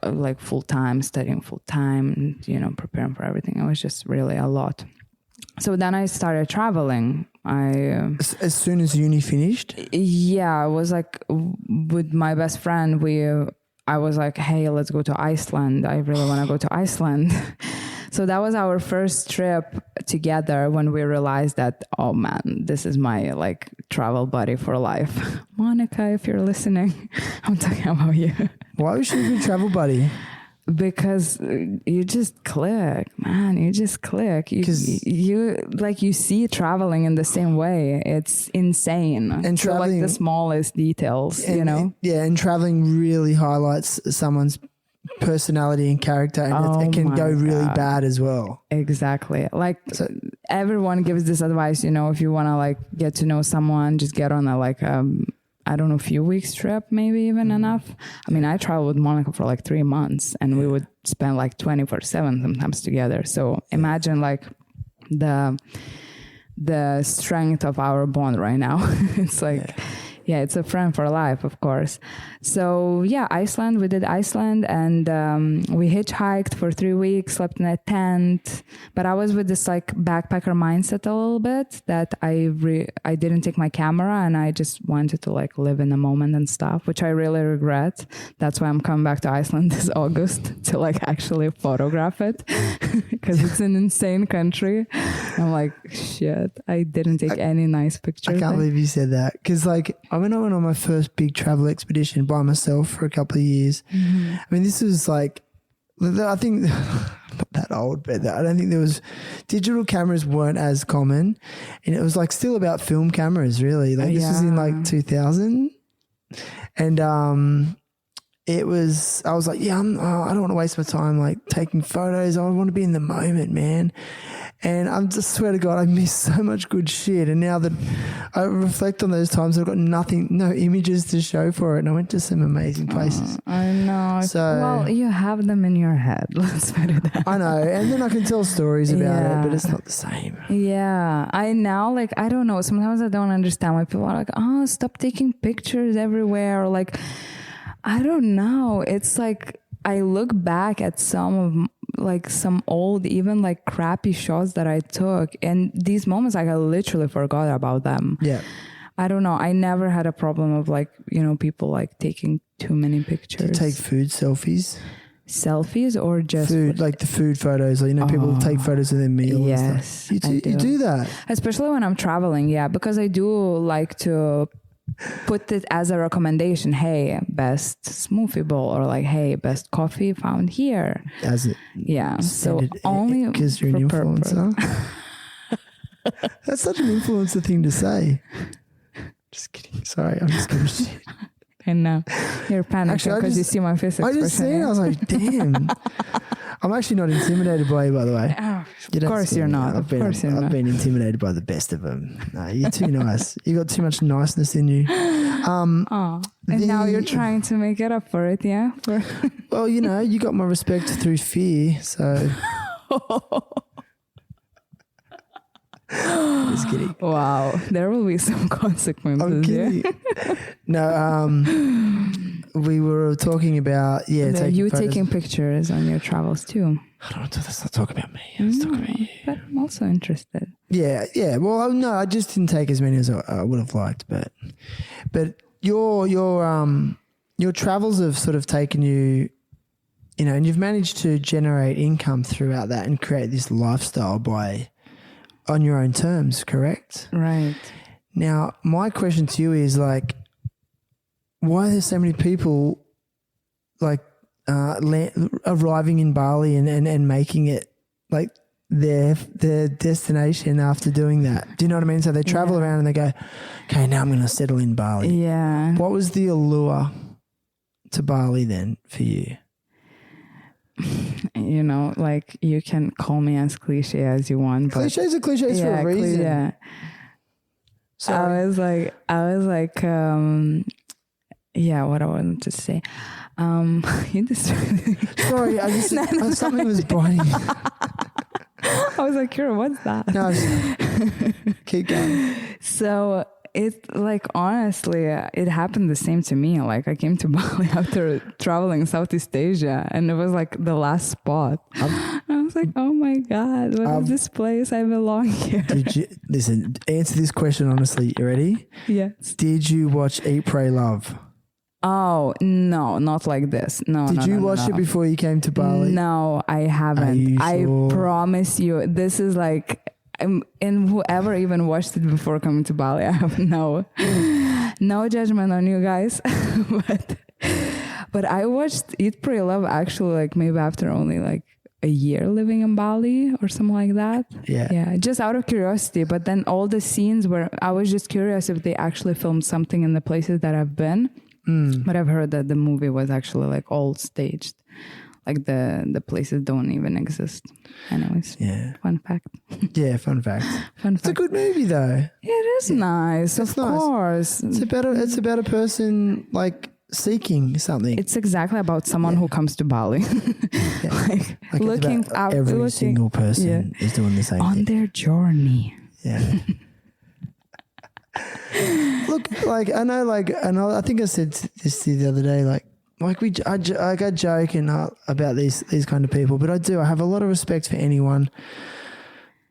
like full time, studying full time, you know, preparing for everything. It was just really a lot. So then I started traveling. As soon as uni finished? Yeah, I was like with my best friend, I was like, hey, let's go to Iceland. I really want to go to Iceland. So that was our first trip together when we realized that, oh man, this is my like travel buddy for life. Monica, if you're listening, I'm talking about you. Why was she a good travel buddy? Because you just click, man. You just click. You see traveling in the same way. It's insane. And traveling, like the smallest details, you know? Yeah, and traveling really highlights someone's personality and character, and it can go really bad as well. Exactly. Like everyone gives this advice, you know, if you want to like get to know someone, just get on a few weeks trip, maybe even enough. I mean, I traveled with Monica for like 3 months and we would spend like 24/7 sometimes together. So imagine like the strength of our bond right now. It's like, yeah, it's a friend for life, of course. So yeah, Iceland, we did Iceland, and we hitchhiked for 3 weeks, slept in a tent. But I was with this like backpacker mindset a little bit that I didn't take my camera and I just wanted to like live in the moment and stuff, which I really regret. That's why I'm coming back to Iceland this August to like actually photograph it because it's an insane country. I'm like, shit, I didn't take any nice pictures. I can't believe you said that, because like I went on my first big travel expedition by myself for a couple of years. Mm-hmm. I mean, this was like, I think, not that old, but I don't think digital cameras weren't as common, and it was like still about film cameras really. Like this was in like 2000, and I was like, I don't want to waste my time like taking photos. I want to be in the moment, man. And I just swear to God, I missed so much good shit. And now that I reflect on those times, I've got no images to show for it. And I went to some amazing places. I know. So, well, you have them in your head. Let's put it that. I know. And then I can tell stories about it, but it's not the same. Yeah. I don't know. Sometimes I don't understand why people are like, oh, stop taking pictures everywhere. Or like, I don't know. It's like, I look back at some old, even like crappy shots that I took, and these moments, like I literally forgot about them. Yeah. I don't know. I never had a problem of like, you know, people like taking too many pictures. Do you take food selfies? Selfies or just food, like the food photos, like, you know, people take photos of their meal. Yes, and stuff. You do that, especially when I'm traveling. Yeah, because I do like to put it as a recommendation. Hey, best smoothie bowl, or like, hey, best coffee found here. As it, yeah. So only because you're an influencer. That's such an influencer thing to say. Just kidding. Sorry, I'm just gonna shit. And now you're panicking because you see my face expression. I just seen it. I was like, damn. I'm actually not intimidated by you, by the way. Oh, of course you're not. I've been intimidated by the best of them. No, you're too nice. You got too much niceness in you. And now you're trying to make it up for it, yeah? Well, you know, you got my respect through fear, so. Just kidding. Wow, there will be some consequences. I'm kidding. Yeah? No, we were talking about taking pictures on your travels too. Let's not talk about me. Let's talk about you. But I'm also interested. Yeah. Well, no, I just didn't take as many as I would have liked, but your travels have sort of taken you, you know, and you've managed to generate income throughout that and create this lifestyle on your own terms, correct? Right. Now, my question to you is like, why are there so many people like arriving in Bali and making it like their destination after doing that? Do you know what I mean? So they travel around and they go, okay, now I'm going to settle in Bali. Yeah. What was the allure to Bali then for you? You know, like you can call me as cliche as you want, but cliches are cliches for a reason. Yeah. Sorry. I was like, what I wanted to say. You just sorry, something was biting. I was like, Kira, what's that? No, keep going. So it like honestly, it happened the same to me. Like I came to Bali after traveling Southeast Asia, and it was like the last spot. I was like, oh my God, what is this place? I belong here. Did you listen? Answer this question honestly. You ready? Yes. Did you watch Eat, Pray, Love? Oh no, not like this. No. Did you watch no. it before you came to Bali? No, I haven't. Are you sure? I promise you, this is like. And whoever even watched it before coming to Bali, I have no judgment on you guys, but I watched Eat, Pray, Love actually like maybe after only like a year living in Bali or something like that. Yeah, just out of curiosity. But then all the scenes where I was just curious if they actually filmed something in the places that I've been. But I've heard that the movie was actually like all staged. Like the places don't even exist. Anyways, fun fact. Yeah, fun fact. Fun It's fact. a good movie though. It is nice, It's of nice. course. It's about a person like seeking something. It's exactly about someone who comes to Bali, like Like looking it's about up, every single person is doing the same on thing. their journey. Yeah. Look, like I know, I think I said this to you the other day. I joke about these kind of people, but I have a lot of respect for anyone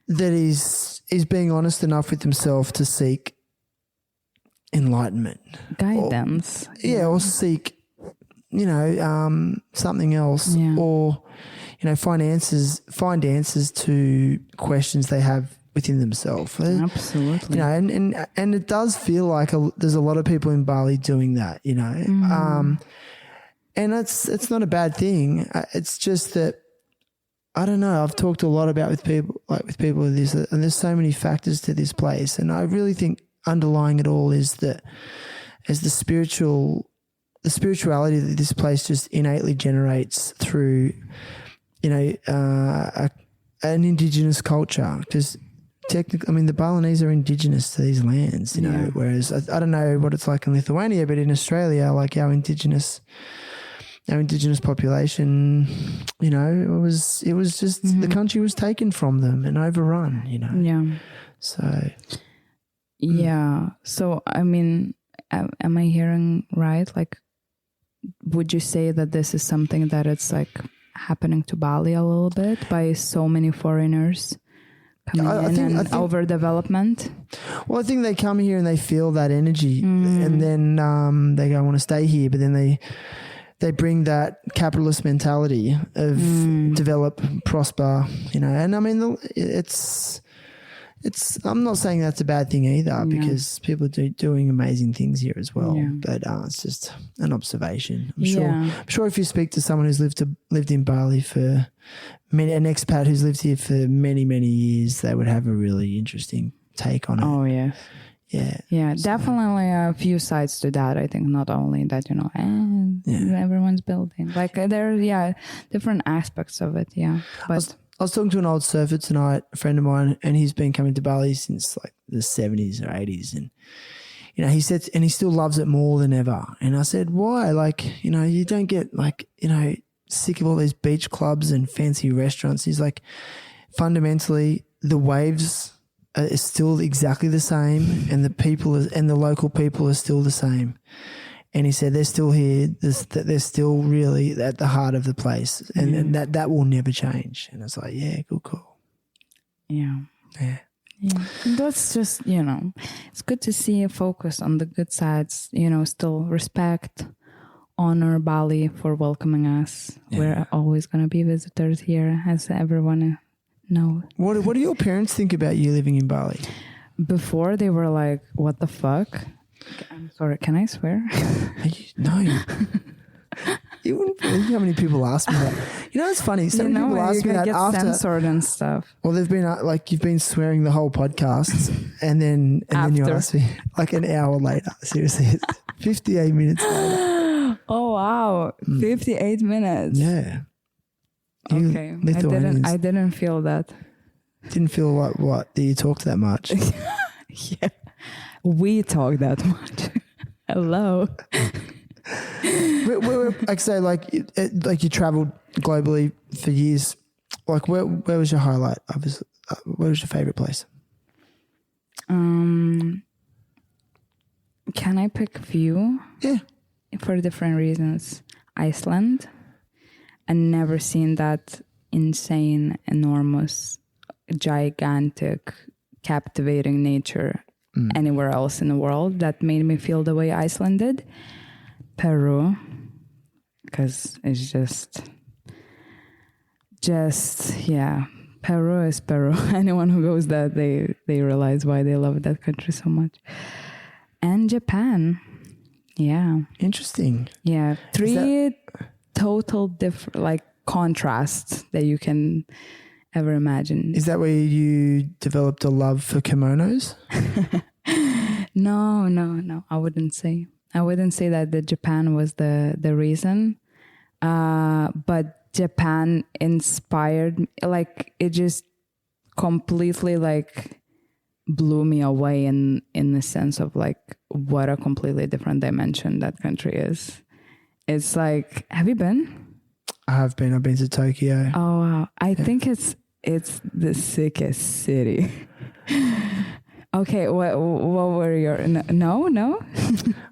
that is being honest enough with themselves to seek enlightenment, Guidance. or seek, something else, or find answers to questions they have within themselves. Absolutely. And it does feel like there's a lot of people in Bali doing that. And it's not a bad thing. It's just that I don't know. I've talked a lot about with people with this, and there's so many factors to this place. And I really think underlying it all is the spirituality that this place just innately generates through, an indigenous culture. Because technically, the Balinese are indigenous to these lands, whereas I don't know what it's like in Lithuania, but in Australia, like our indigenous population, it was just the country was taken from them and overrun, Yeah. So. Yeah. So, am I hearing right? Like, would you say that this is something that it's like happening to Bali a little bit by so many foreigners coming in and overdevelopment? Well, I think they come here and they feel that energy and then they go, I want to stay here. But then they bring that capitalist mentality of develop, prosper, and it's I'm not saying that's a bad thing either because people are doing amazing things here as well. Yeah. But it's just an observation. I'm sure if you speak to someone who's lived in Bali for an expat who's lived here for many, many years, they would have a really interesting take on it. Oh, yes. Yeah. Yeah, definitely a few sides to that. I think not only that, everyone's building. Like there are, different aspects of it. Yeah. But I was talking to an old surfer tonight, a friend of mine, and he's been coming to Bali since like the 70s or 80s. And, he said, and he still loves it more than ever. And I said, why? Like, you don't get like, sick of all these beach clubs and fancy restaurants. He's like, fundamentally, the waves are still exactly the same, and the local people are still the same. And he said they're still here. They're still really at the heart of the place, and that will never change. And it's like, yeah, cool. Yeah. That's just it's good to see a focus on the good sides. Still respect, honor Bali for welcoming us. Yeah. We're always going to be visitors here, as everyone knows. What do your parents think about you living in Bali? Before they were like, "What the fuck." I'm sorry, can I swear? No. You wouldn't believe how many people ask me that. It's funny. So many people ask me that after censored and stuff. Well, they've been like, you've been swearing the whole podcast, and then you ask me like an hour later. Seriously, it's 58 minutes later. Oh wow, 58 minutes. Yeah. Okay, I didn't feel that. Didn't feel like what? That you talked that much? Yeah. We talk that much. Hello. Like say, like you traveled globally for years. Like where was your highlight? Obviously, where was your favorite place? Can I pick a few? Yeah. For different reasons. Iceland. I never seen that insane, enormous, gigantic, captivating nature anywhere else in the world that made me feel the way Iceland did. Peru, because it's just yeah. Peru is Peru. Anyone who goes there, they realize why they love that country so much. And Japan. Yeah. Interesting. Yeah. Three total different, like, contrasts that you can ever imagine. Is that where you developed a love for kimonos? No. I wouldn't say that Japan was the reason. But Japan inspired, like, it just completely, like, blew me away in the sense of, like, what a completely different dimension that country is. It's like, have you been? I have been. I've been to Tokyo. Oh wow! I think it's the sickest city. Okay, what were your no?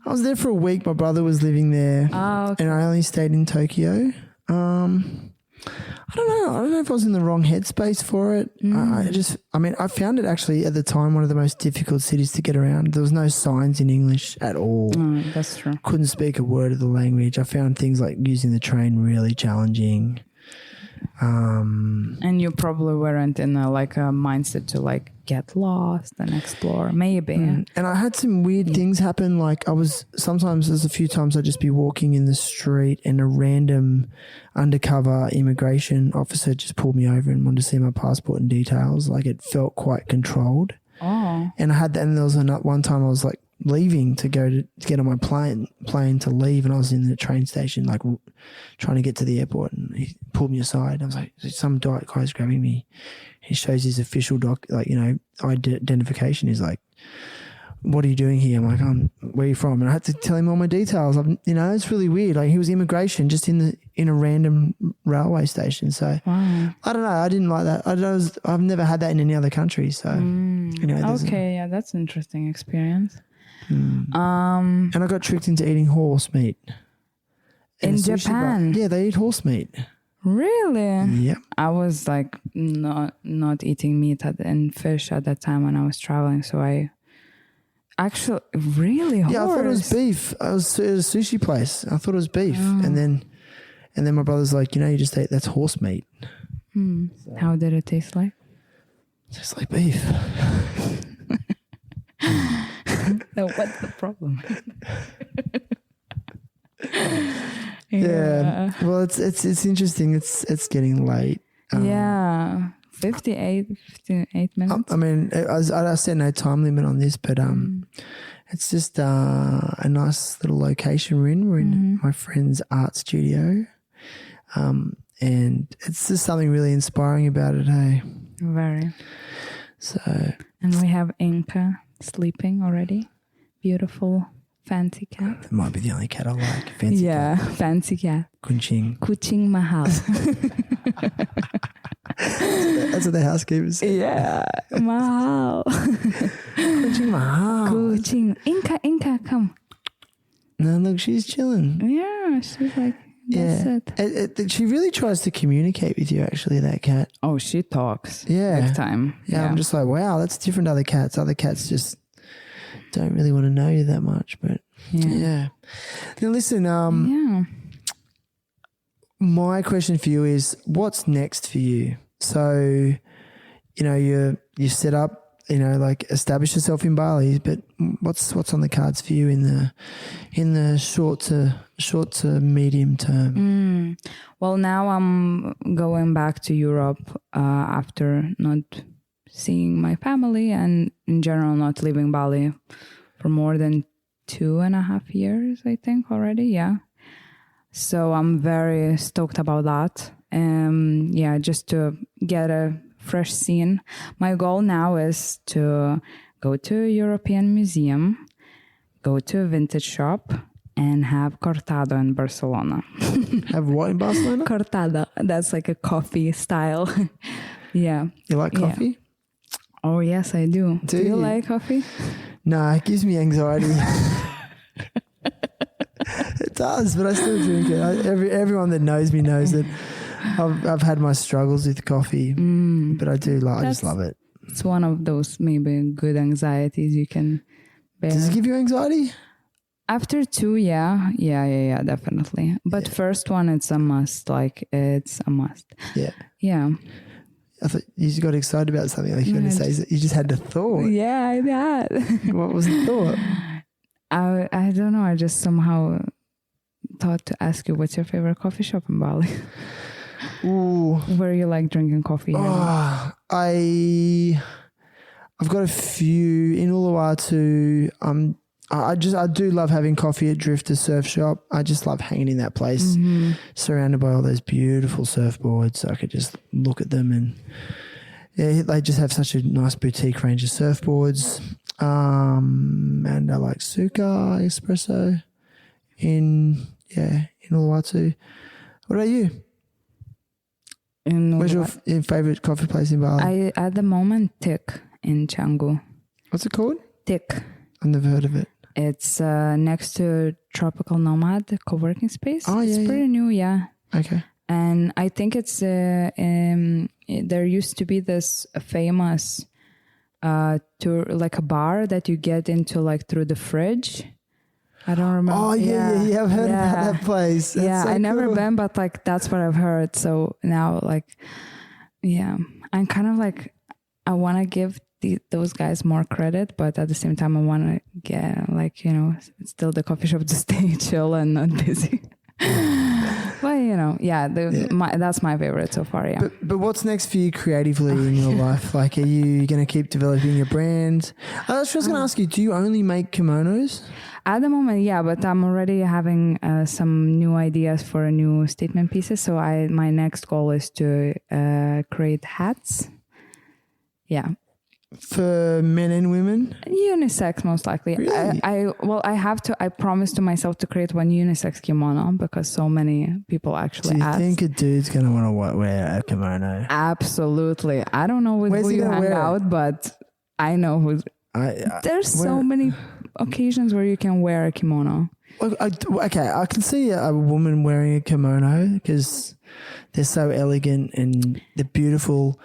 I was there for a week. My brother was living there, Okay. and I only stayed in Tokyo. I don't know if I was in the wrong headspace for it. I found it actually at the time one of the most difficult cities to get around. There was no signs in English at all. That's true. Couldn't speak a word of the language. I found things like using the train really challenging. And you probably weren't in a mindset to, like, get lost and explore, maybe. And I had some weird things happen. Like, there's a few times I'd just be walking in the street and a random undercover immigration officer just pulled me over and wanted to see my passport and details. Like, it felt quite controlled. Oh. And I had that, and there was one time I was like leaving to get on my plane to leave, and I was in the train station, like, trying to get to the airport, and he pulled me aside. I was like, some guy's grabbing me. He shows his official identification. He's like, what are you doing here? I'm like, where are you from? And I had to tell him all my details. It's really weird. Like, he was immigration just in a random railway station. So Wow. I don't know. I didn't like that. I've never had that in any other country. So anyway, Okay, yeah, that's an interesting experience. And I got tricked into eating horse meat. In a sushi Japan? bar. Yeah, they eat horse meat. Really? Yep. I was like not eating meat and fish at that time when I was traveling. So I actually really horse. Yeah, I thought it was beef. I was at a sushi place. I thought it was beef, and then my brother's like, you just ate that's horse meat. So. How did it taste like? It tastes like beef. So what's the problem? Yeah. Well, it's interesting. It's getting late. 58 minutes. I mean, I set no time limit on this, but it's just a nice little location we're in. We're in my friend's art studio, and it's just something really inspiring about it. Hey, Very. So. And we have Inca sleeping already. Beautiful. Fancy cat. It might be the only cat I like. Fancy cat. Fancy cat. Kuching mahal. That's what the housekeepers say. Yeah, mahal. Kuching mahal. Kuching. Inca, come. No, look, she's chilling. Yeah, she's like, that's it. She really tries to communicate with you, actually, that cat. Oh, she talks. Yeah. Big time. Yeah, I'm just like, wow, that's different to other cats. Other cats just don't really want to know you that much, but yeah. Now listen, my question for you is, what's next for you? So, you set up, like, establish yourself in Bali, but what's on the cards for you in the short to medium term? Well, now I'm going back to Europe after not seeing my family and in general not leaving Bali for more than 2.5 years, I think already. Yeah. So I'm very stoked about that. Just to get a fresh scene. My goal now is to go to a European museum, go to a vintage shop, and have cortado in Barcelona. Have what in Barcelona? Cortado. That's like a coffee style. Yeah. You like coffee? Yeah. Oh, yes, I do. Do you like coffee? No, it gives me anxiety. It does, but I still drink it. Everyone that knows me knows that I've had my struggles with coffee, but I just love it. It's one of those maybe good anxieties you can bear. Does it give you anxiety? After 2, yeah, definitely. But first one, it's a must. Like, it's a must. Yeah. Yeah. I thought you just got excited about something. Like you were going to say, you just had the thought. Yeah, I did. What was the thought? I don't know. I just somehow thought to ask you, what's your favorite coffee shop in Bali? Ooh. Where you like drinking coffee? Oh, I've got a few in Uluwatu. I do love having coffee at Drifter Surf Shop. I just love hanging in that place, surrounded by all those beautiful surfboards. So I could just look at them, and they just have such a nice boutique range of surfboards. And I like Suka Espresso in Uluwatu. What about you? Where's your favorite coffee place in Bali? At the moment, Tik in Canggu. What's it called? Tik. I've never heard of it. It's next to Tropical Nomad co-working space. Oh, yeah, it's pretty new, yeah. Okay. And I think it's there used to be this famous tour, like a bar that you get into like through the fridge. I don't remember. Oh yeah. I've heard about that place. That's so I never cool. been, but like that's what I've heard. So now, like, I'm kind of like, I want to give those guys more credit, but at the same time, I want to get like, still the coffee shop to stay chill and not busy. But that's my favorite so far. Yeah. But what's next for you creatively in your life? Like, are you going to keep developing your brand? I was just going to ask you, do you only make kimonos? At the moment, yeah, but I'm already having some new ideas for new statement pieces. So my next goal is to create hats. Yeah. For men and women? Unisex, most likely. Really? I promised to myself to create one unisex kimono because so many people actually ask. Do you think a dude's going to want to wear a kimono? Absolutely. I don't know with Where's who he you gonna hang wear it? out, but I know who. There's so many occasions where you can wear a kimono. Okay, I can see a woman wearing a kimono because they're so elegant and they're beautiful.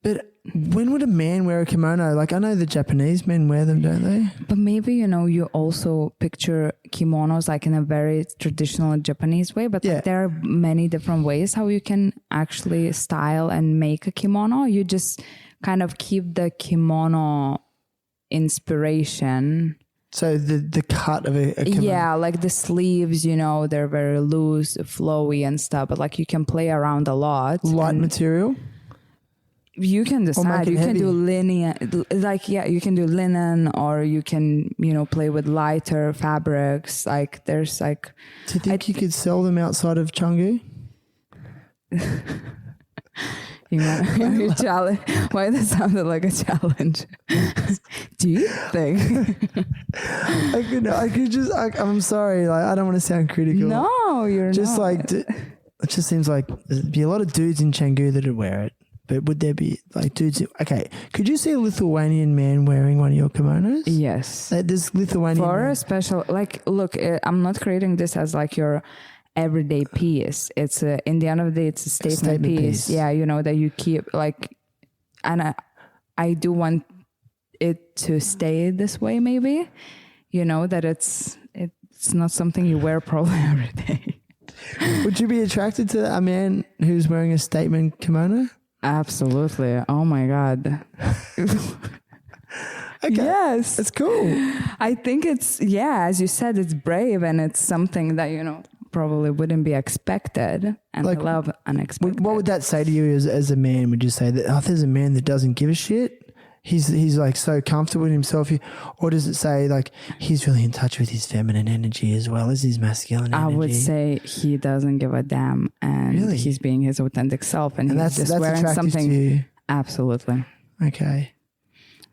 But when would a man wear a kimono? Like, I know the Japanese men wear them, don't they? But maybe, you also picture kimonos like in a very traditional Japanese way, but like, there are many different ways how you can actually style and make a kimono. You just kind of keep the kimono inspiration. So the cut of a kimono. Yeah, like the sleeves, they're very loose, flowy and stuff, but like you can play around a lot. Light material? You can decide. You can do linen, you can do linen, or you can, play with lighter fabrics. Like there's like. Do you think you could sell them outside of Canggu? You challenge. Why that sounded like a challenge? Do you think? I'm sorry. Like, I don't want to sound critical. No, you're just not. Like, it just seems like there'd be a lot of dudes in Canggu that would wear it. But would there be like dudes? Okay, could you see a Lithuanian man wearing one of your kimonos? Yes. There's Lithuanian for a special. Like, look, I'm not creating this as like your everyday piece. It's in the end of the day, it's a statement piece. Yeah, that you keep like, and I do want it to stay this way. Maybe, that it's not something you wear probably every day. Would you be attracted to a man who's wearing a statement kimono? Absolutely. Oh my God. Okay. Yes. It's cool. I think it's, as you said, it's brave and it's something that, probably wouldn't be expected. And like, I love unexpected. What would that say to you as a man? Would you say that, there's a man that doesn't give a shit? He's like so comfortable in himself. Or does it say like he's really in touch with his feminine energy as well as his masculine energy? I would say he doesn't give a damn and he's being his authentic self and he's just wearing something. To you. Absolutely. Okay.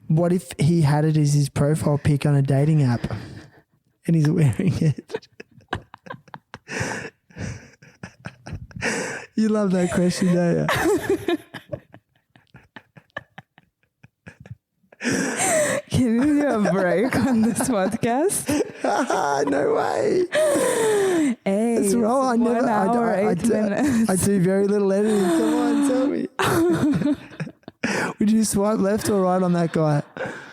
What if he had it as his profile pic on a dating app and he's wearing it? You love that question, don't you? Can you do a break on this podcast? No way. Hey, That's wrong. I do very little editing. Come on, tell me. Would you swipe left or right on that guy?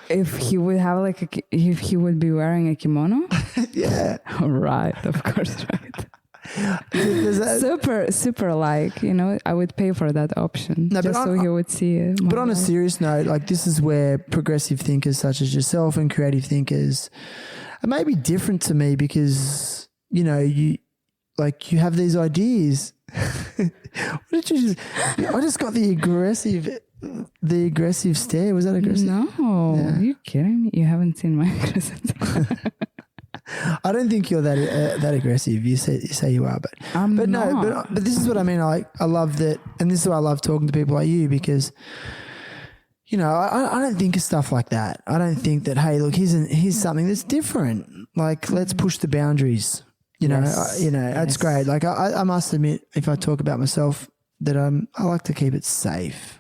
If he would have if he would be wearing a kimono? Yeah. Right, of course, right. That, super I would pay for that option just so he would see it. But on a serious note, like this is where progressive thinkers such as yourself and creative thinkers are maybe different to me because, you have these ideas. What did you I just got the aggressive stare. Was that aggressive? No, yeah. Are you kidding me? You haven't seen my aggressive stare. I don't think you're that aggressive. You say you are, but not. But this is what I mean. I love that, and this is why I love talking to people like you because, I don't think of stuff like that. I don't think that, hey, look, here's something that's different. Like, let's push the boundaries. It's great. Like I must admit, if I talk about myself, that I like to keep it safe.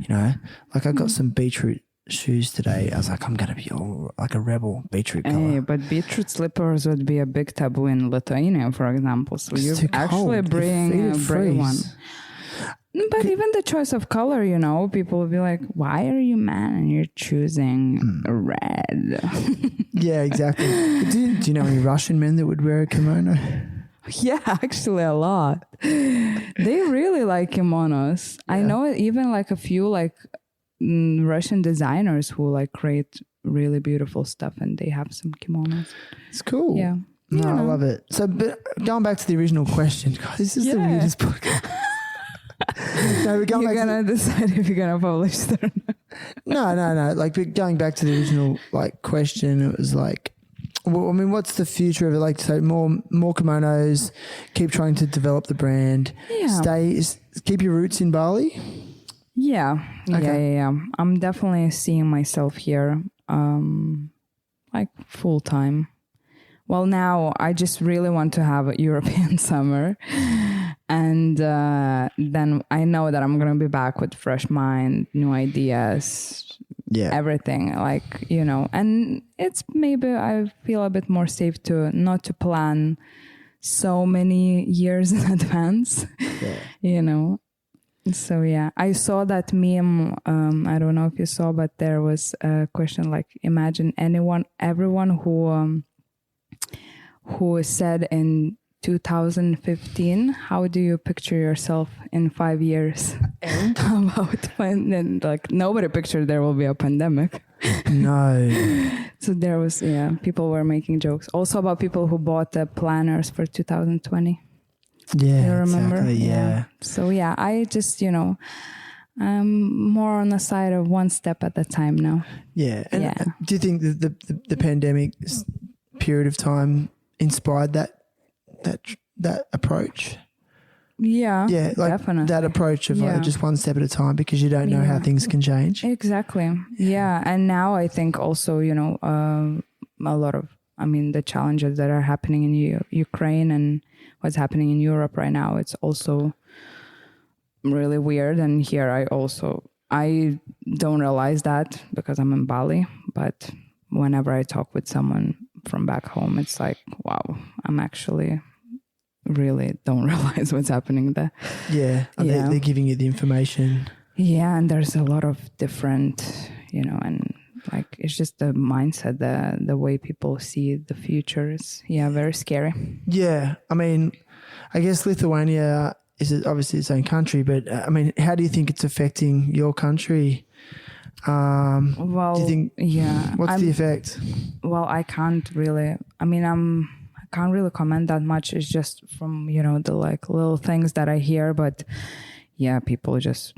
Like I got some beetroot shoes today. I was like, I'm gonna be all like a rebel beetroot color. Hey, but beetroot slippers would be a big taboo in Lithuania, for example. So you actually bring one. But even the choice of color, people will be like, why are you man and you're choosing red? Yeah, exactly. Do you know any Russian men that would wear a kimono? Yeah, actually a lot. They really like kimonos. Yeah. I know even like a few Russian designers who create really beautiful stuff and they have some kimonos. It's cool. Yeah. No, I love it. So but going back to the original question, God, this is the weirdest podcast. No, we're going you're going to decide if you're going to publish it or not. No. Like going back to the original question, it was like, well, I mean, what's the future of it? Like, so more kimonos, keep trying to develop the brand, keep your roots in Bali. Yeah. Okay. Yeah. I'm definitely seeing myself here, full time. Well, now I just really want to have a European summer. And then I know that I'm going to be back with fresh mind, new ideas, everything and it's maybe I feel a bit more safe to not to plan so many years in advance, So, yeah, I saw that meme. I don't know if you saw, but there was a question imagine everyone who said in 2015, how do you picture yourself in 5 years? And about when nobody pictured there will be a pandemic. No. So there was, people were making jokes. Also about people who bought the planners for 2020. Yeah, you remember? Exactly, yeah. So I just, I'm more on the side of one step at a time now. Yeah. And do you think that the pandemic period of time inspired that approach? Yeah, definitely. That approach of just one step at a time because you don't know how things can change. Exactly. Yeah. And now I think also, a lot of, the challenges that are happening in Ukraine and what's happening in Europe right now, it's also really weird. And here I don't realize that because I'm in Bali, but whenever I talk with someone from back home, it's like, wow, I'm actually really don't realize what's happening there. Yeah. They're giving you the information. Yeah. And there's a lot of different, and it's just the mindset, the way people see the future is, very scary. Yeah. I guess Lithuania is obviously its own country, but how do you think it's affecting your country? Well, do you think, what's the effect? Well, I can't really, I can't really comment that much. It's just from, the little things that I hear, but people just,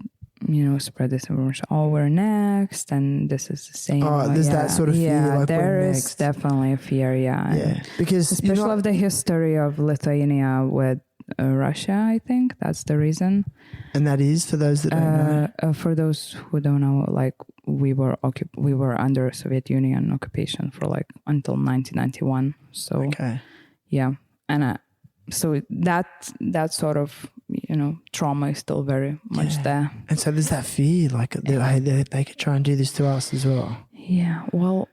spread this information. Oh, we're next. And this is the same. Oh, there's that sort of fear. Yeah, there is definitely a fear. Yeah. Yeah. Because especially of the history of Lithuania with Russia, I think that's the reason. And that is for those that don't know. For those who don't know, we were under Soviet Union occupation for until 1991. So yeah, and so that sort of trauma is still very much there. And so there's that fear, they could try and do this to us as well. Yeah. Well,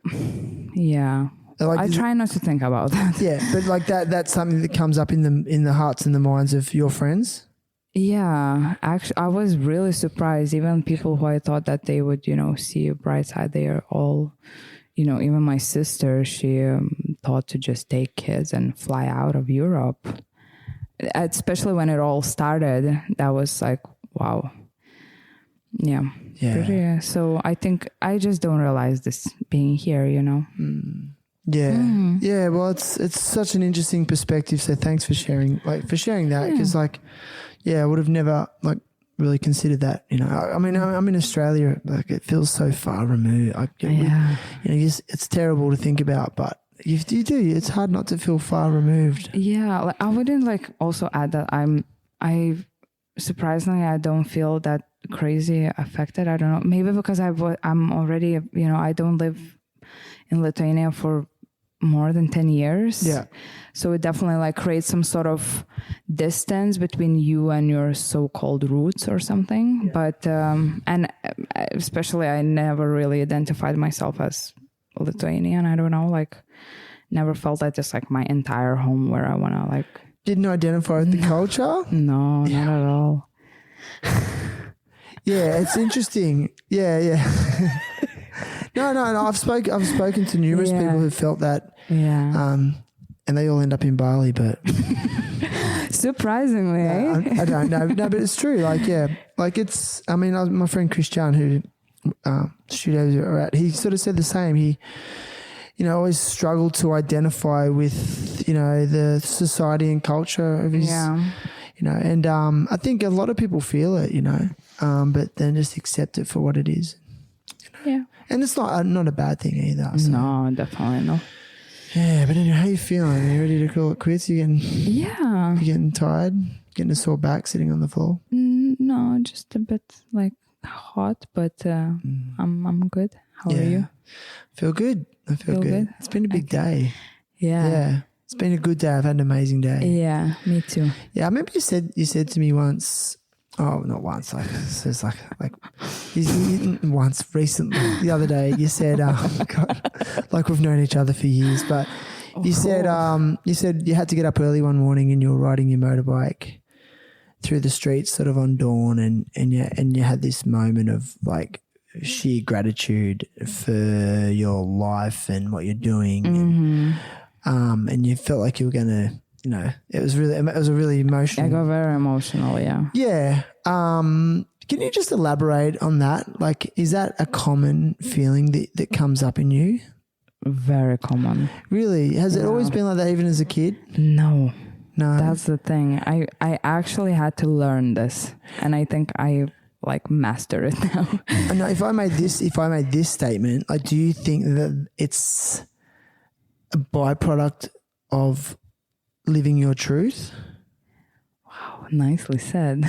yeah. Like, I try not to think about that. Yeah, but like that's something that comes up in the hearts and the minds of your friends. Yeah, actually, I was really surprised. Even people who I thought that they would, see a bright side, they are all, even my sister, she thought to just take kids and fly out of Europe. Especially when it all started, that was like, wow. Yeah. Pretty, so I think I just don't realize this being here, Yeah. Yeah. Well, it's such an interesting perspective. So thanks for sharing that. Cause I would have never really considered that, I mean, I'm in Australia, it feels so far removed. It's terrible to think about, but you do, it's hard not to feel far removed. Yeah. I wouldn't also add that I surprisingly, I don't feel that crazy affected. I don't know. Maybe because I'm already, I don't live in Lithuania for more than 10 years. Yeah. So it definitely creates some sort of distance between you and your so-called roots or something. Yeah. But, and especially I never really identified myself as Lithuanian. I don't know, never felt that just my entire home where I want to Didn't identify with the culture? No, not at all. Yeah, it's interesting. Yeah. No. I've spoken to numerous people who felt that. Yeah. And they all end up in Bali, but surprisingly, I don't know. No, but it's true. It's. I mean, my friend Kristyan, who studios are at, he sort of said the same. He, always struggled to identify with, the society and culture of his, and I think a lot of people feel it, but then just accept it for what it is. Yeah. And it's not a bad thing either. So. No, definitely not. Yeah, but anyway, how you feeling? Are you ready to call it quits? You getting tired? Getting a sore back sitting on the floor? No, just a bit hot, but I'm good. How are you? Feel good. I feel good. It's been a big day. Yeah. It's been a good day. I've had an amazing day. Yeah, me too. Yeah, I remember you said to me once. Oh, not once. It's once recently. The other day, you said, God, we've known each other for years. But you said you had to get up early one morning and you were riding your motorbike through the streets, sort of on dawn, and you had this moment of sheer gratitude for your life and what you're doing, and you felt like you were gonna. It was a really emotional. I got very emotional, yeah. Yeah. Can you just elaborate on that? Is that a common feeling that comes up in you? Very common. Really? Has it always been like that even as a kid? No. That's the thing. I actually had to learn this, and I think I master it now. No, if I made this statement, do you think that it's a byproduct of living your truth? Wow, nicely said.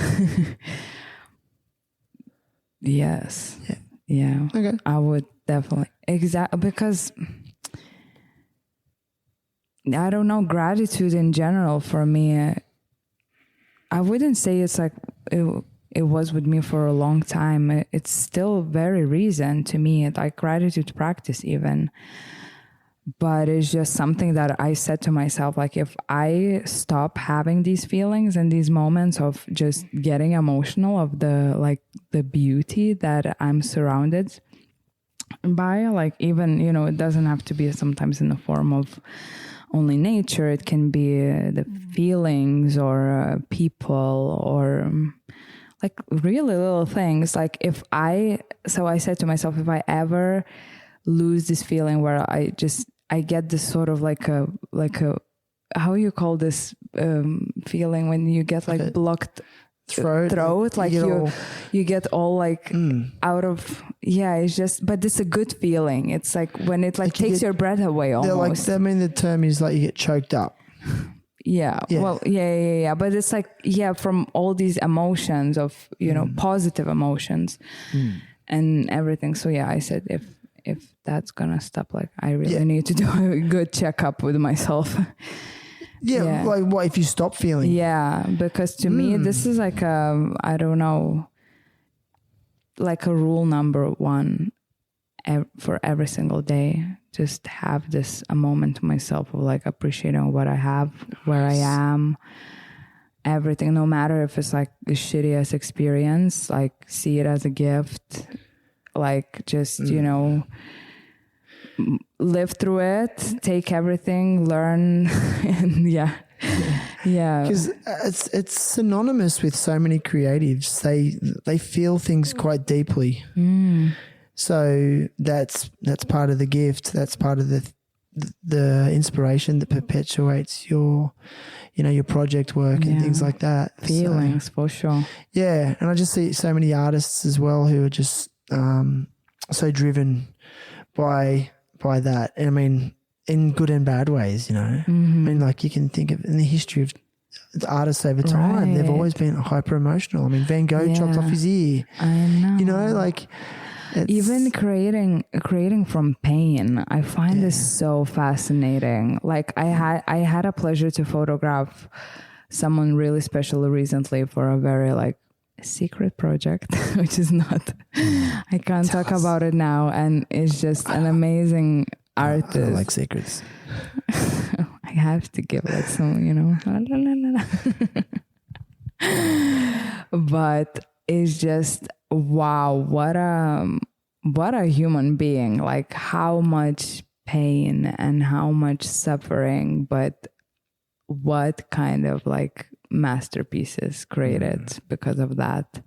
Yes. Yeah. Okay. I would definitely because I don't know, gratitude in general for me, I wouldn't say it's it was with me for a long time. It's still very recent to me, gratitude practice even. But it's just something that I said to myself, if I stop having these feelings and these moments of just getting emotional of the beauty that I'm surrounded by, even, it doesn't have to be sometimes in the form of only nature. It can be the feelings or people or really little things. I said to myself, if I ever lose this feeling where I get this sort of a how you call this feeling when you get blocked throat you get all out of it's just, but it's a good feeling. It's when it takes your breath away almost. The term is you get choked up. Yeah. Well, yeah. But it's from all these emotions of, positive emotions and everything. So I said, if that's gonna stop, I really need to do a good checkup with myself. What if you stop feeling? Yeah, because to me, this is I don't know, a rule number one for every single day. just have a moment to myself of like appreciating what I have, where I am, everything, no matter if it's like the shittiest experience, like see it as a gift, like just, live through it, take everything, learn, and yeah. Because it's synonymous with so many creatives. They feel things quite deeply. So that's part of the gift. That's part of the inspiration that perpetuates your project work and things like that. Feelings, for sure. Yeah, and I just see so many artists as well who are just so driven by that. And I mean, in good and bad ways, I mean, like you can think of in the history of the artists over time, they've always been hyper emotional. I mean, Van Gogh chopped off his ear. I know. Like even creating from pain, I find this so fascinating. Like I had a pleasure to photograph someone really special recently for a very like secret project, which is not, I can't talk about it now, and it's just an amazing artist. I don't like secrets. I have to give like some, but it's just, wow, what a human being, like how much pain and how much suffering, but what kind of like masterpieces created because of that.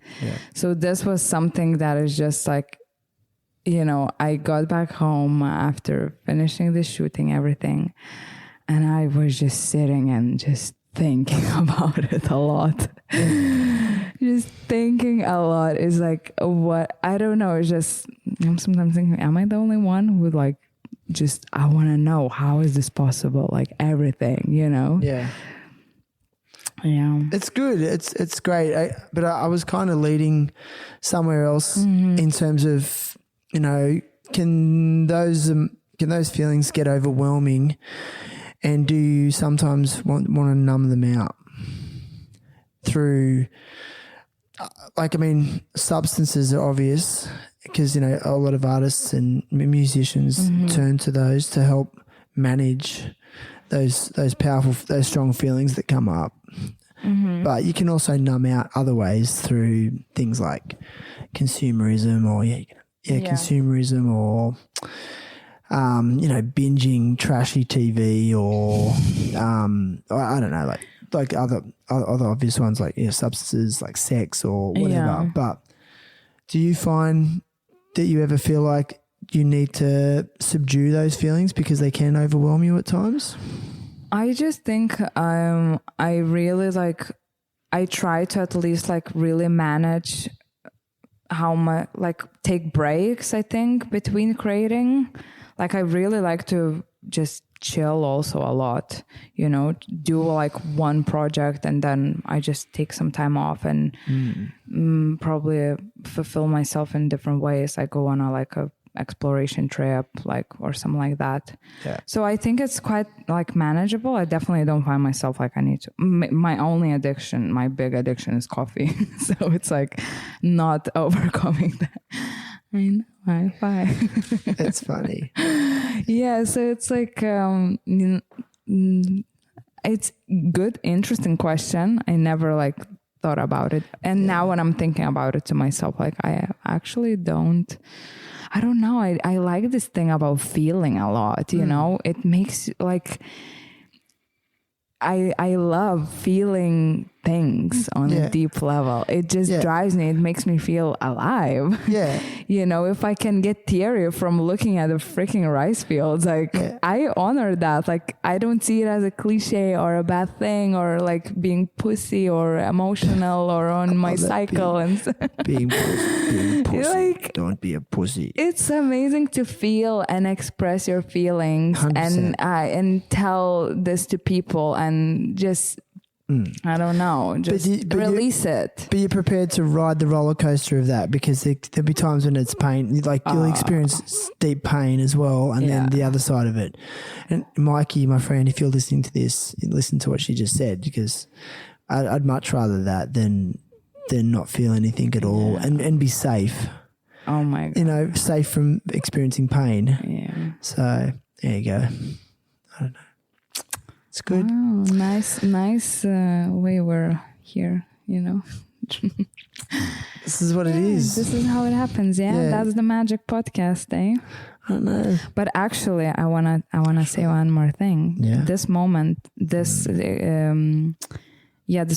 So this was something that is just like, I got back home after finishing the shooting, everything, and I was just sitting and just thinking about it a lot. Just thinking a lot is like, what, I don't know, it's just, I'm sometimes thinking, am I the only one who like, just, I want to know, how is this possible? Like everything, Yeah. Yeah. It's good. It's great. But I was kind of leading somewhere else in terms of, can those feelings get overwhelming, and do you sometimes want to numb them out through, substances are obvious because, a lot of artists and musicians turn to those to help manage those powerful, those strong feelings that come up. But you can also numb out other ways through things like consumerism or consumerism or binging trashy TV or I don't know, like other obvious ones like substances like sex or whatever. But do you find that you ever feel like you need to subdue those feelings because they can overwhelm you at times? I just think I really I try to at least really manage how much, take breaks, I think, between creating. I really like to just chill also a lot, do one project and then I just take some time off and probably fulfill myself in different ways. I go on a exploration trip or something like that. So I think it's quite manageable. I definitely don't find myself I need to. My only addiction, my big addiction is coffee. So it's not overcoming that. I know, high five. That's funny. Yeah, so it's it's good, interesting question. I never thought about it, and now when I'm thinking about it to myself, I actually don't. I don't know. I like this thing about feeling a lot, it makes I love feeling things on a deep level. It just drives me. It makes me feel alive. Yeah. If I can get teary from looking at the freaking rice fields, I honor that. I don't see it as a cliche or a bad thing or being pussy or emotional or on my cycle being pussy. Don't be a pussy. It's amazing to feel and express your feelings 100%. and tell this to people and just I don't know, just release it. But you're prepared to ride the roller coaster of that because there'll be times when it's pain. You'll experience deep pain as well, and then the other side of it. And Mikey, my friend, if you're listening to this, listen to what she just said, because I'd much rather that than not feel anything at all and be safe. Oh my God. Safe from experiencing pain. Yeah. So there you go. I don't know. It's good. Wow, nice way we're here, This is what it is. This is how it happens. Yeah. That's the magic podcast, eh? I don't know. But actually, I wanna say one more thing. Yeah. This moment, this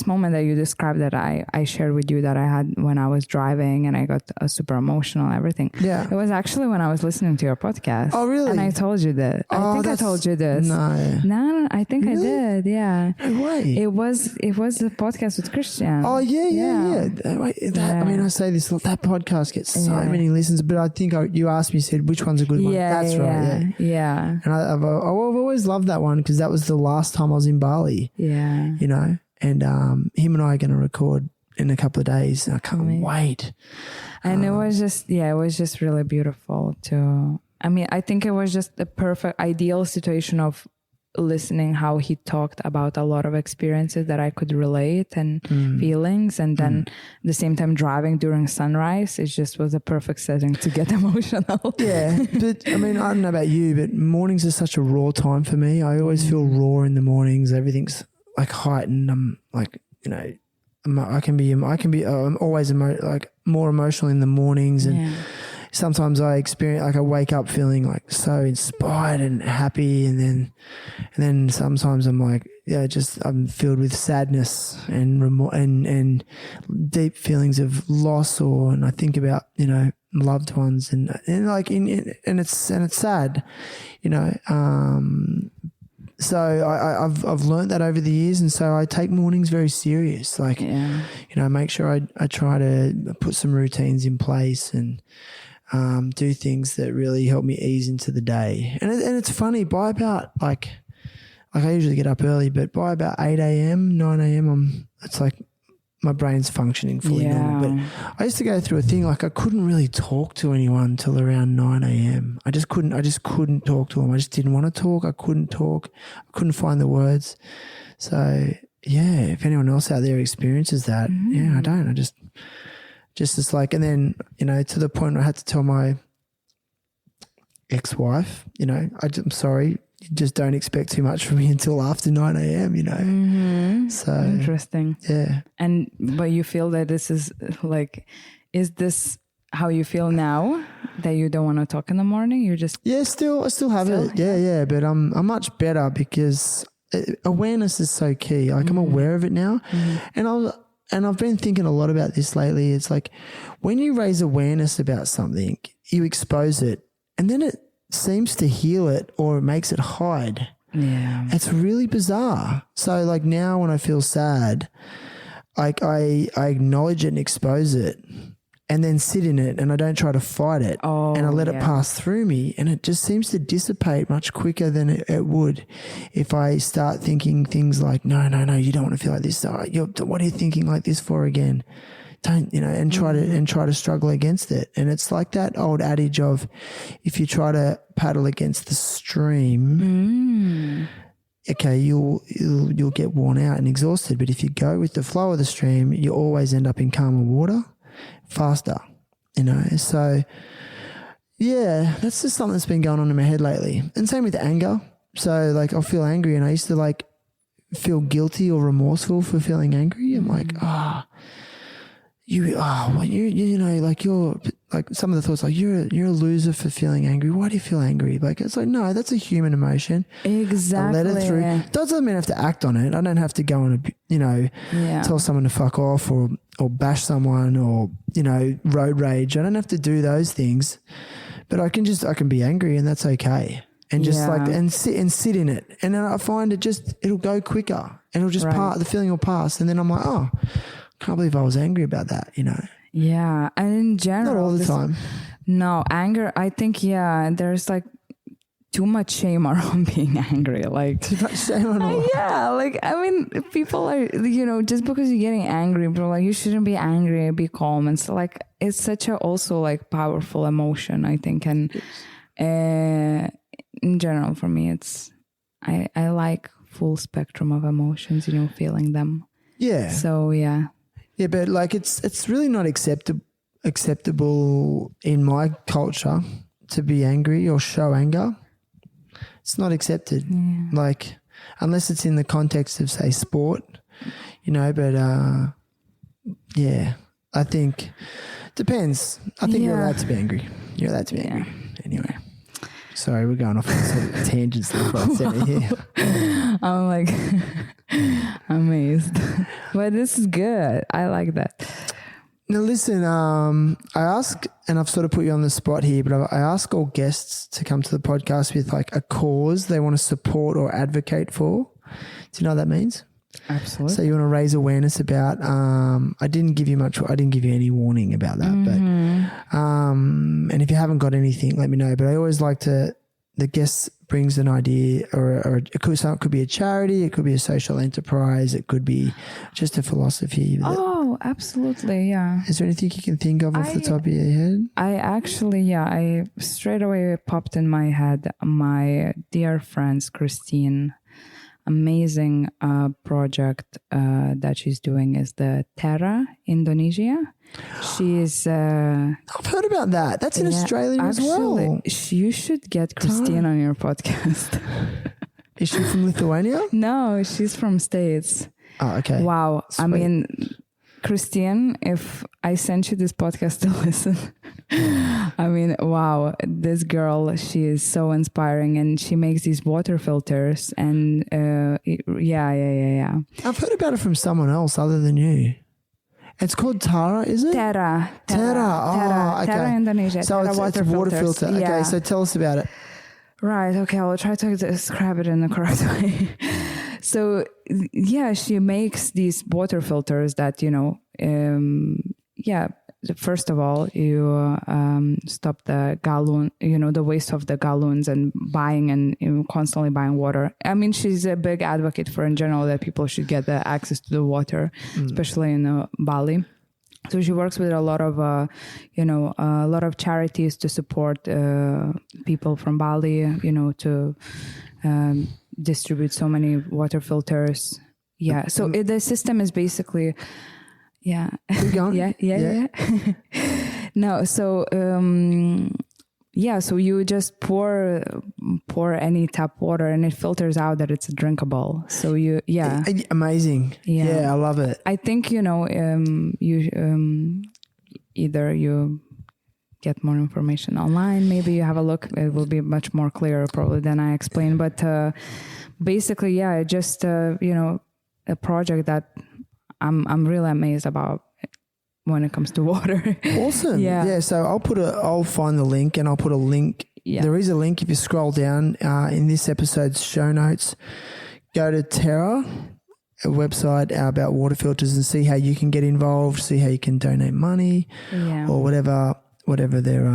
moment that you described that I shared with you that I had when I was driving and I got super emotional, everything. Yeah. It was actually when I was listening to your podcast. Oh, really? And I told you that. I think I told you this. No, I think really? I did. Yeah. No way. It was the podcast with Kristyan. Oh yeah. I mean, I say this. That podcast gets so many listens, but I think you asked me, you said which one's a good one. That's right. Yeah. And I've always loved that one because that was the last time I was in Bali. Yeah. And him and I are going to record in a couple of days. And I can't wait. And it was just really beautiful I think it was just the perfect, ideal situation of listening how he talked about a lot of experiences that I could relate and feelings. And then at the same time driving during sunrise, it just was a perfect setting to get emotional. Yeah. But I mean, I don't know about you, but mornings are such a raw time for me. I always feel raw in the mornings. Everything's like heightened. I'm like, I'm always more emotional in the mornings, and sometimes I experience I wake up feeling like so inspired and happy, and then sometimes I'm like, I'm filled with sadness and and deep feelings of loss, and I think about loved ones, and it's sad, So I've learned that over the years, and so I take mornings very serious. Make sure I try to put some routines in place and do things that really help me ease into the day. And it's funny, by about like I usually get up early, but by about 8 a.m., 9 a.m., it's like my brain's functioning fully normal. But I used to go through a thing like I couldn't really talk to anyone till around 9 a.m. I just couldn't talk to them. I just didn't want to talk. I couldn't talk. I couldn't find the words. So if anyone else out there experiences that, I don't. I just it's like, and then, to the point where I had to tell my ex-wife, I'm sorry, you just don't expect too much from me until after 9 a.m., So interesting. Yeah. But you feel that this is is this how you feel now, that you don't want to talk in the morning? You just I still have it. Yeah. But I'm much better because awareness is so key. Like I'm aware of it now, and I've been thinking a lot about this lately. It's like when you raise awareness about something, you expose it, and then it seems to heal it or it makes it hide. Yeah. It's really bizarre. So like now when I feel sad, like I acknowledge it and expose it and then sit in it, and I don't try to fight it, and I let it pass through me, and it just seems to dissipate much quicker than it would if I start thinking things like, no, you don't want to feel like this. What are you thinking like this for again? Don't, and try to struggle against it. And it's like that old adage of if you try to paddle against the stream, okay, you'll get worn out and exhausted. But if you go with the flow of the stream, you always end up in calmer water faster, So that's just something that's been going on in my head lately. And same with anger. So like I'll feel angry, and I used to like feel guilty or remorseful for feeling angry. I'm like, you're like some of the thoughts like you're a loser for feeling angry. Why do you feel angry? Like it's like, no, that's a human emotion. Exactly. I let it through. Doesn't mean I have to act on it. I don't have to go and tell someone to fuck off or bash someone or road rage. I don't have to do those things, but I can be angry, and that's okay. And just and sit in it, and then I find it'll go quicker, and it'll just the feeling will pass, and then I'm like, oh, can't believe I was angry about that, Yeah. And in general, not all the time. No, anger, I think, there's like too much shame around being angry. Like too much shame on all. Yeah. Like, I mean, people are, just because you're getting angry, people are like, you shouldn't be angry, be calm. And so like, it's such a also like powerful emotion, I think. And in general, for me, I like full spectrum of emotions, feeling them. Yeah. So, yeah. Yeah, but like it's really not acceptable. acceptable in my culture to be angry or show anger. It's not accepted. Like, unless it's in the context of, say, sport, you know, but I think depends. I think you're allowed to be angry. You're allowed to be angry. Anyway. Sorry, we're going off on sort of tangents left, right, center here. I'm like amazed. But this is good. I like that. Now listen, I ask, and I've sort of put you on the spot here, but I ask all guests to come to the podcast with like a cause they want to support or advocate for. Do you know what that means? Absolutely. So you want to raise awareness about, I didn't give you any warning about that, but, and if you haven't got anything, let me know. But I always like to, the guest brings an idea or it could be a charity, it could be a social enterprise, it could be just a philosophy. Oh, absolutely. Yeah. Is there anything you can think of off the top of your head? I straight away popped in my head my dear friend's Kristyan. Amazing project that she's doing is the Terra Indonesia. She's I've heard about that. That's in Australia as well. You should get Kristyan on your podcast. Is she from Lithuania? No, she's from States. Oh, okay. Wow. Sweet. I mean, Kristyan, if I sent you this podcast to listen, I mean, wow, this girl, she is so inspiring, and she makes these water filters, and yeah. I've heard about it from someone else other than you. It's called Tara, is it? Terra. Oh, okay. Terra Indonesia. So Terra it's a water filters. filter. Yeah. Okay, so tell us about it. Right. Okay, I'll try to describe it in the correct way. So, yeah, she makes these water filters that, you know, first of all, you stop the gallon, you know, the waste of the gallons and constantly buying water. I mean, she's a big advocate for in general that people should get the access to the water, especially in Bali. So she works with a lot of charities to support people from Bali, you know, to distribute so many water filters. Yeah. So the system is basically, yeah. Keep going. Yeah. No. So, so you just pour any tap water and it filters out that it's drinkable. So Amazing. Yeah, I love it. I think, you know, either you get more information online, maybe you have a look, it will be much more clear probably than I explained. But basically, just, you know, a project that I'm really amazed about when it comes to water. Awesome. Yeah. So I'll find the link, and I'll put a link. Yeah. There is a link if you scroll down in this episode's show notes. Go to Terra, a website about water filters, and see how you can get involved. See how you can donate money, or whatever they're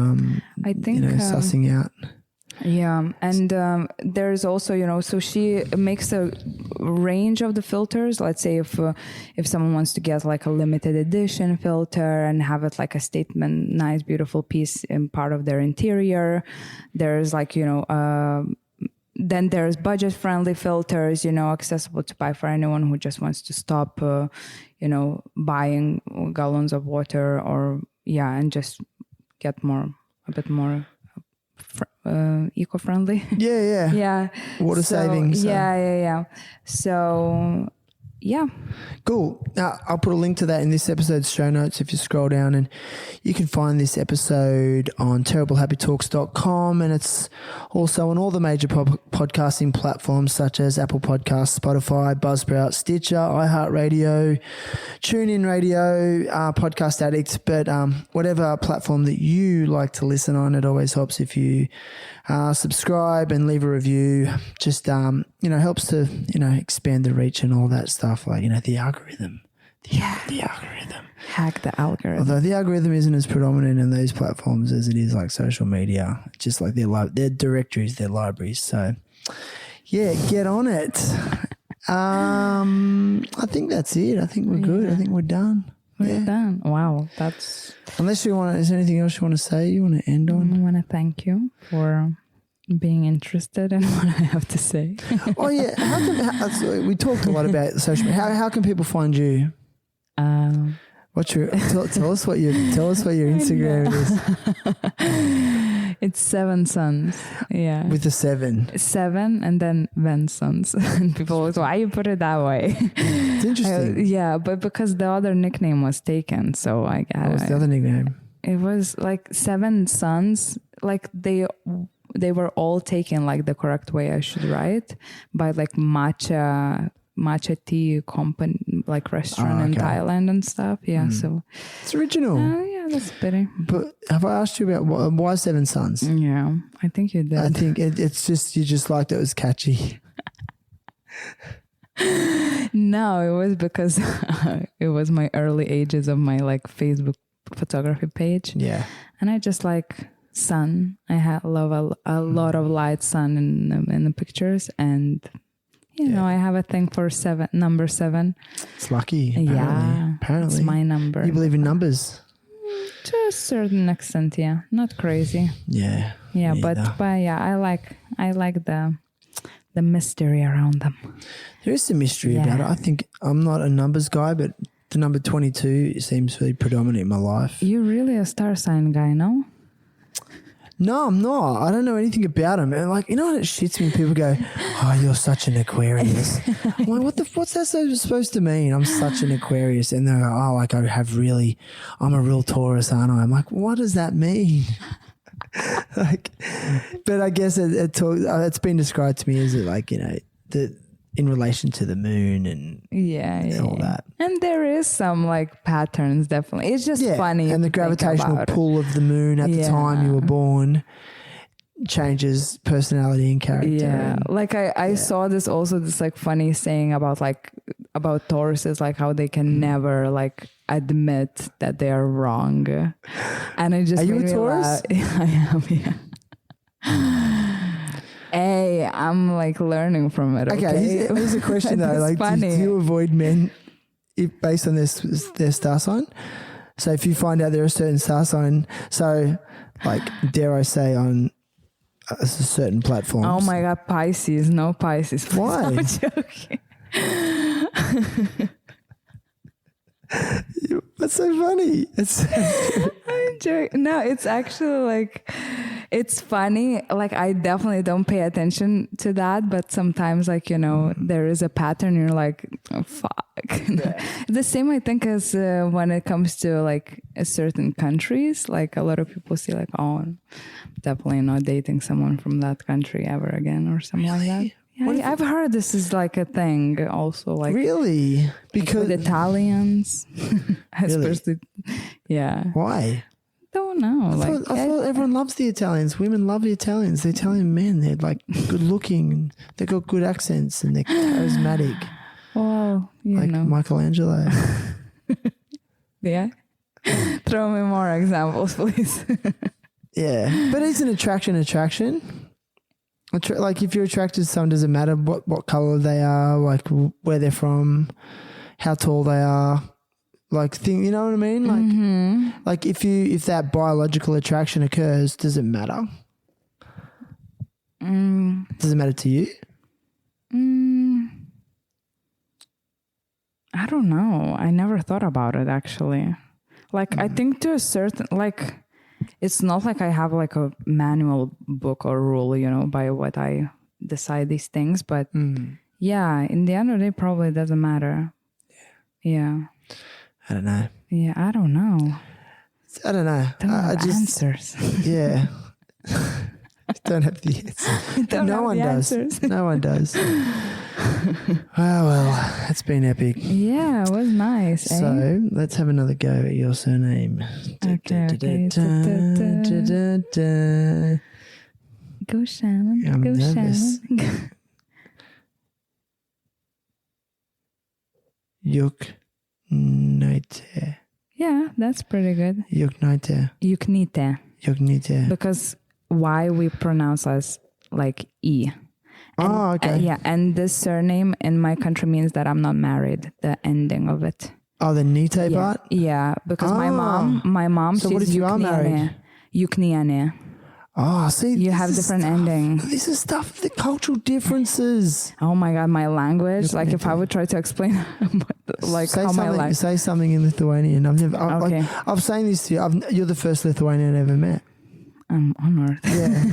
I think sussing out. Yeah, and there's also, you know, so she makes a range of the filters. Let's say if someone wants to get like a limited edition filter and have it like a statement, nice, beautiful piece in part of their interior, there's like, you know, then there's budget-friendly filters, you know, accessible to buy for anyone who just wants to stop, you know, buying gallons of water and just get a bit more eco-friendly. Yeah. Water saving. So. Yeah. So, yeah. Cool. Now, I'll put a link to that in this episode's show notes if you scroll down, and you can find this episode on terriblehappytalks.com, and it's also on all the major podcasting platforms such as Apple Podcasts, Spotify, Buzzsprout, Stitcher, iHeartRadio, TuneIn Radio, Podcast Addict, but whatever platform that you like to listen on, it always helps if you subscribe and leave a review. Just, helps to, expand the reach and all that stuff, like, the algorithm. The algorithm. Hack the algorithm. Although the algorithm isn't as predominant in those platforms as it is like social media, just like their directories, their libraries. So, yeah, get on it. I think that's it. I think we're good. I think we're done. We're done. Wow, that's... Unless is there anything else you want to say, you want to end on? I want to thank you for being interested in what I have to say. Oh, yeah. We talked a lot about social media. How can people find you? What's your tell us what your Instagram is. It's 7 Sons. Yeah. With the 7. 7 and then Van Sons. And people always, why you put it that way? It's interesting. Yeah, but because the other nickname was taken, so What was the other nickname? it was like 7 Sons. Like they were all taken like the correct way I should write by like matcha tea company, like restaurant in Thailand and stuff. Yeah, so It's original. yeah, that's pity. But have I asked you about why 7 Sons? Yeah, I think you did. I think it's just you just liked it was catchy. No, it was because it was my early ages of my like Facebook photography page. Yeah. And I just like sun. I love a lot of light sun in the pictures, and you know, I have a thing for number 7. It's lucky. Apparently. It's my number. You believe in numbers? To a certain extent, yeah. Not crazy. Yeah. Yeah, but yeah, I like the mystery around them. There is some mystery about it. I think I'm not a numbers guy, but the number 22 seems really predominant in my life. You're really a star sign guy, no? No, I'm not. I don't know anything about them. And like, you know what? It shits me. People go, "Oh, you're such an Aquarius." I'm like, what's that supposed to mean? I'm such an Aquarius, and they're like, "Oh, like I'm a real Taurus, aren't I?" I'm like, what does that mean? Like, but I guess it's been described to me as like, you know, in relation to the moon and all that. And there is some like patterns, definitely. It's just funny. And the gravitational pull of the moon at the time you were born changes personality and character. Yeah. Like I saw this like funny saying about Tauruses, like how they can never like admit that they are wrong. And it just Are you a Taurus? I am, yeah. Hey, I'm like learning from it. Okay, here's a question though. Like, do you avoid men based on their star sign? So if you find out they're a certain star sign, so like dare I say on a certain platform. Oh my God, Pisces, no Pisces. Please. Why? I'm joking. That's so funny. I'm joking. No, it's actually like, it's funny. Like I definitely don't pay attention to that, but sometimes like, you know, there is a pattern. You're like, oh, fuck. Yeah. The same I think as when it comes to like certain countries, like a lot of people say like, oh, I'm definitely not dating someone from that country ever again or something like that. Yeah, I've heard this is like a thing also. Like really? Because with Italians, especially, yeah. Why? Don't know. I thought everyone loves the Italians. Women love the Italians. The Italian men, they're like good looking and they've got good accents and they're charismatic. Well, you like know. Michelangelo. Yeah. Throw me more examples, please. Yeah. But it's an attraction. Like if you're attracted to someone, does it matter what color they are, like where they're from, how tall they are, like you know what I mean? Like, like if that biological attraction occurs, does it matter? Does it matter to you? I don't know. I never thought about it actually. Like I think to a certain like. It's not like I have like a manual book or rule, you know, by what I decide these things. But yeah, in the end of the day, probably doesn't matter. Yeah. I don't know. Yeah, I don't know. I don't know. I just answers. Yeah. Don't have the answer. No one does. No one does. Well, it's been epic. Yeah, it was nice. So let's have another go at your surname. Okay. Go Shannon. I'm Go nervous. Shannon. Juknyte. Yeah, that's pretty good. Juknyte. Juknyte. Because why we pronounce as like E. And, okay. Yeah, and this surname in my country means that I'm not married, the ending of it. Oh, the Nite part? Yeah, because my mom, So what if you are married? Juknyte. Oh, see, You this have is different stuff. ending. This is stuff, the cultural differences. Oh my God, my language. You're Like if I connected. would try to explain like say how my something, life. say something in Lithuanian. Okay. I'm saying this to you. You're the first Lithuanian I ever met. I'm honored. Yeah.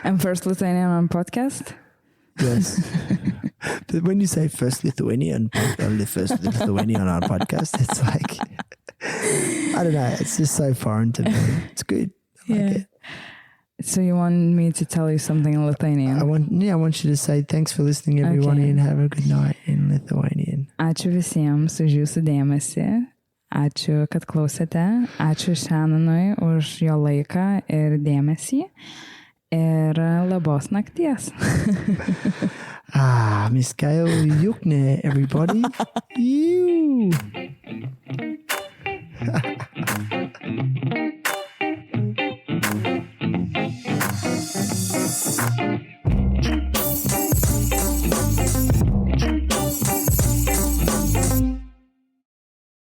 I'm first Lithuanian on podcast. Yes. But when you say first Lithuanian, the first Lithuanian on our podcast, it's like, I don't know. It's just so foreign to me. It's good. I like it. So you want me to tell you something in Lithuanian? I want you to say thanks for listening, everyone, Okay. and have a good night in Lithuanian. Ačiū visiems už jūsų dėmesį. Ačiū, kad klausėte. Ačiū Shananui už jo laiką ir dėmesį. Ir labos nakties. Miss Gaile Juknyte, everybody. You.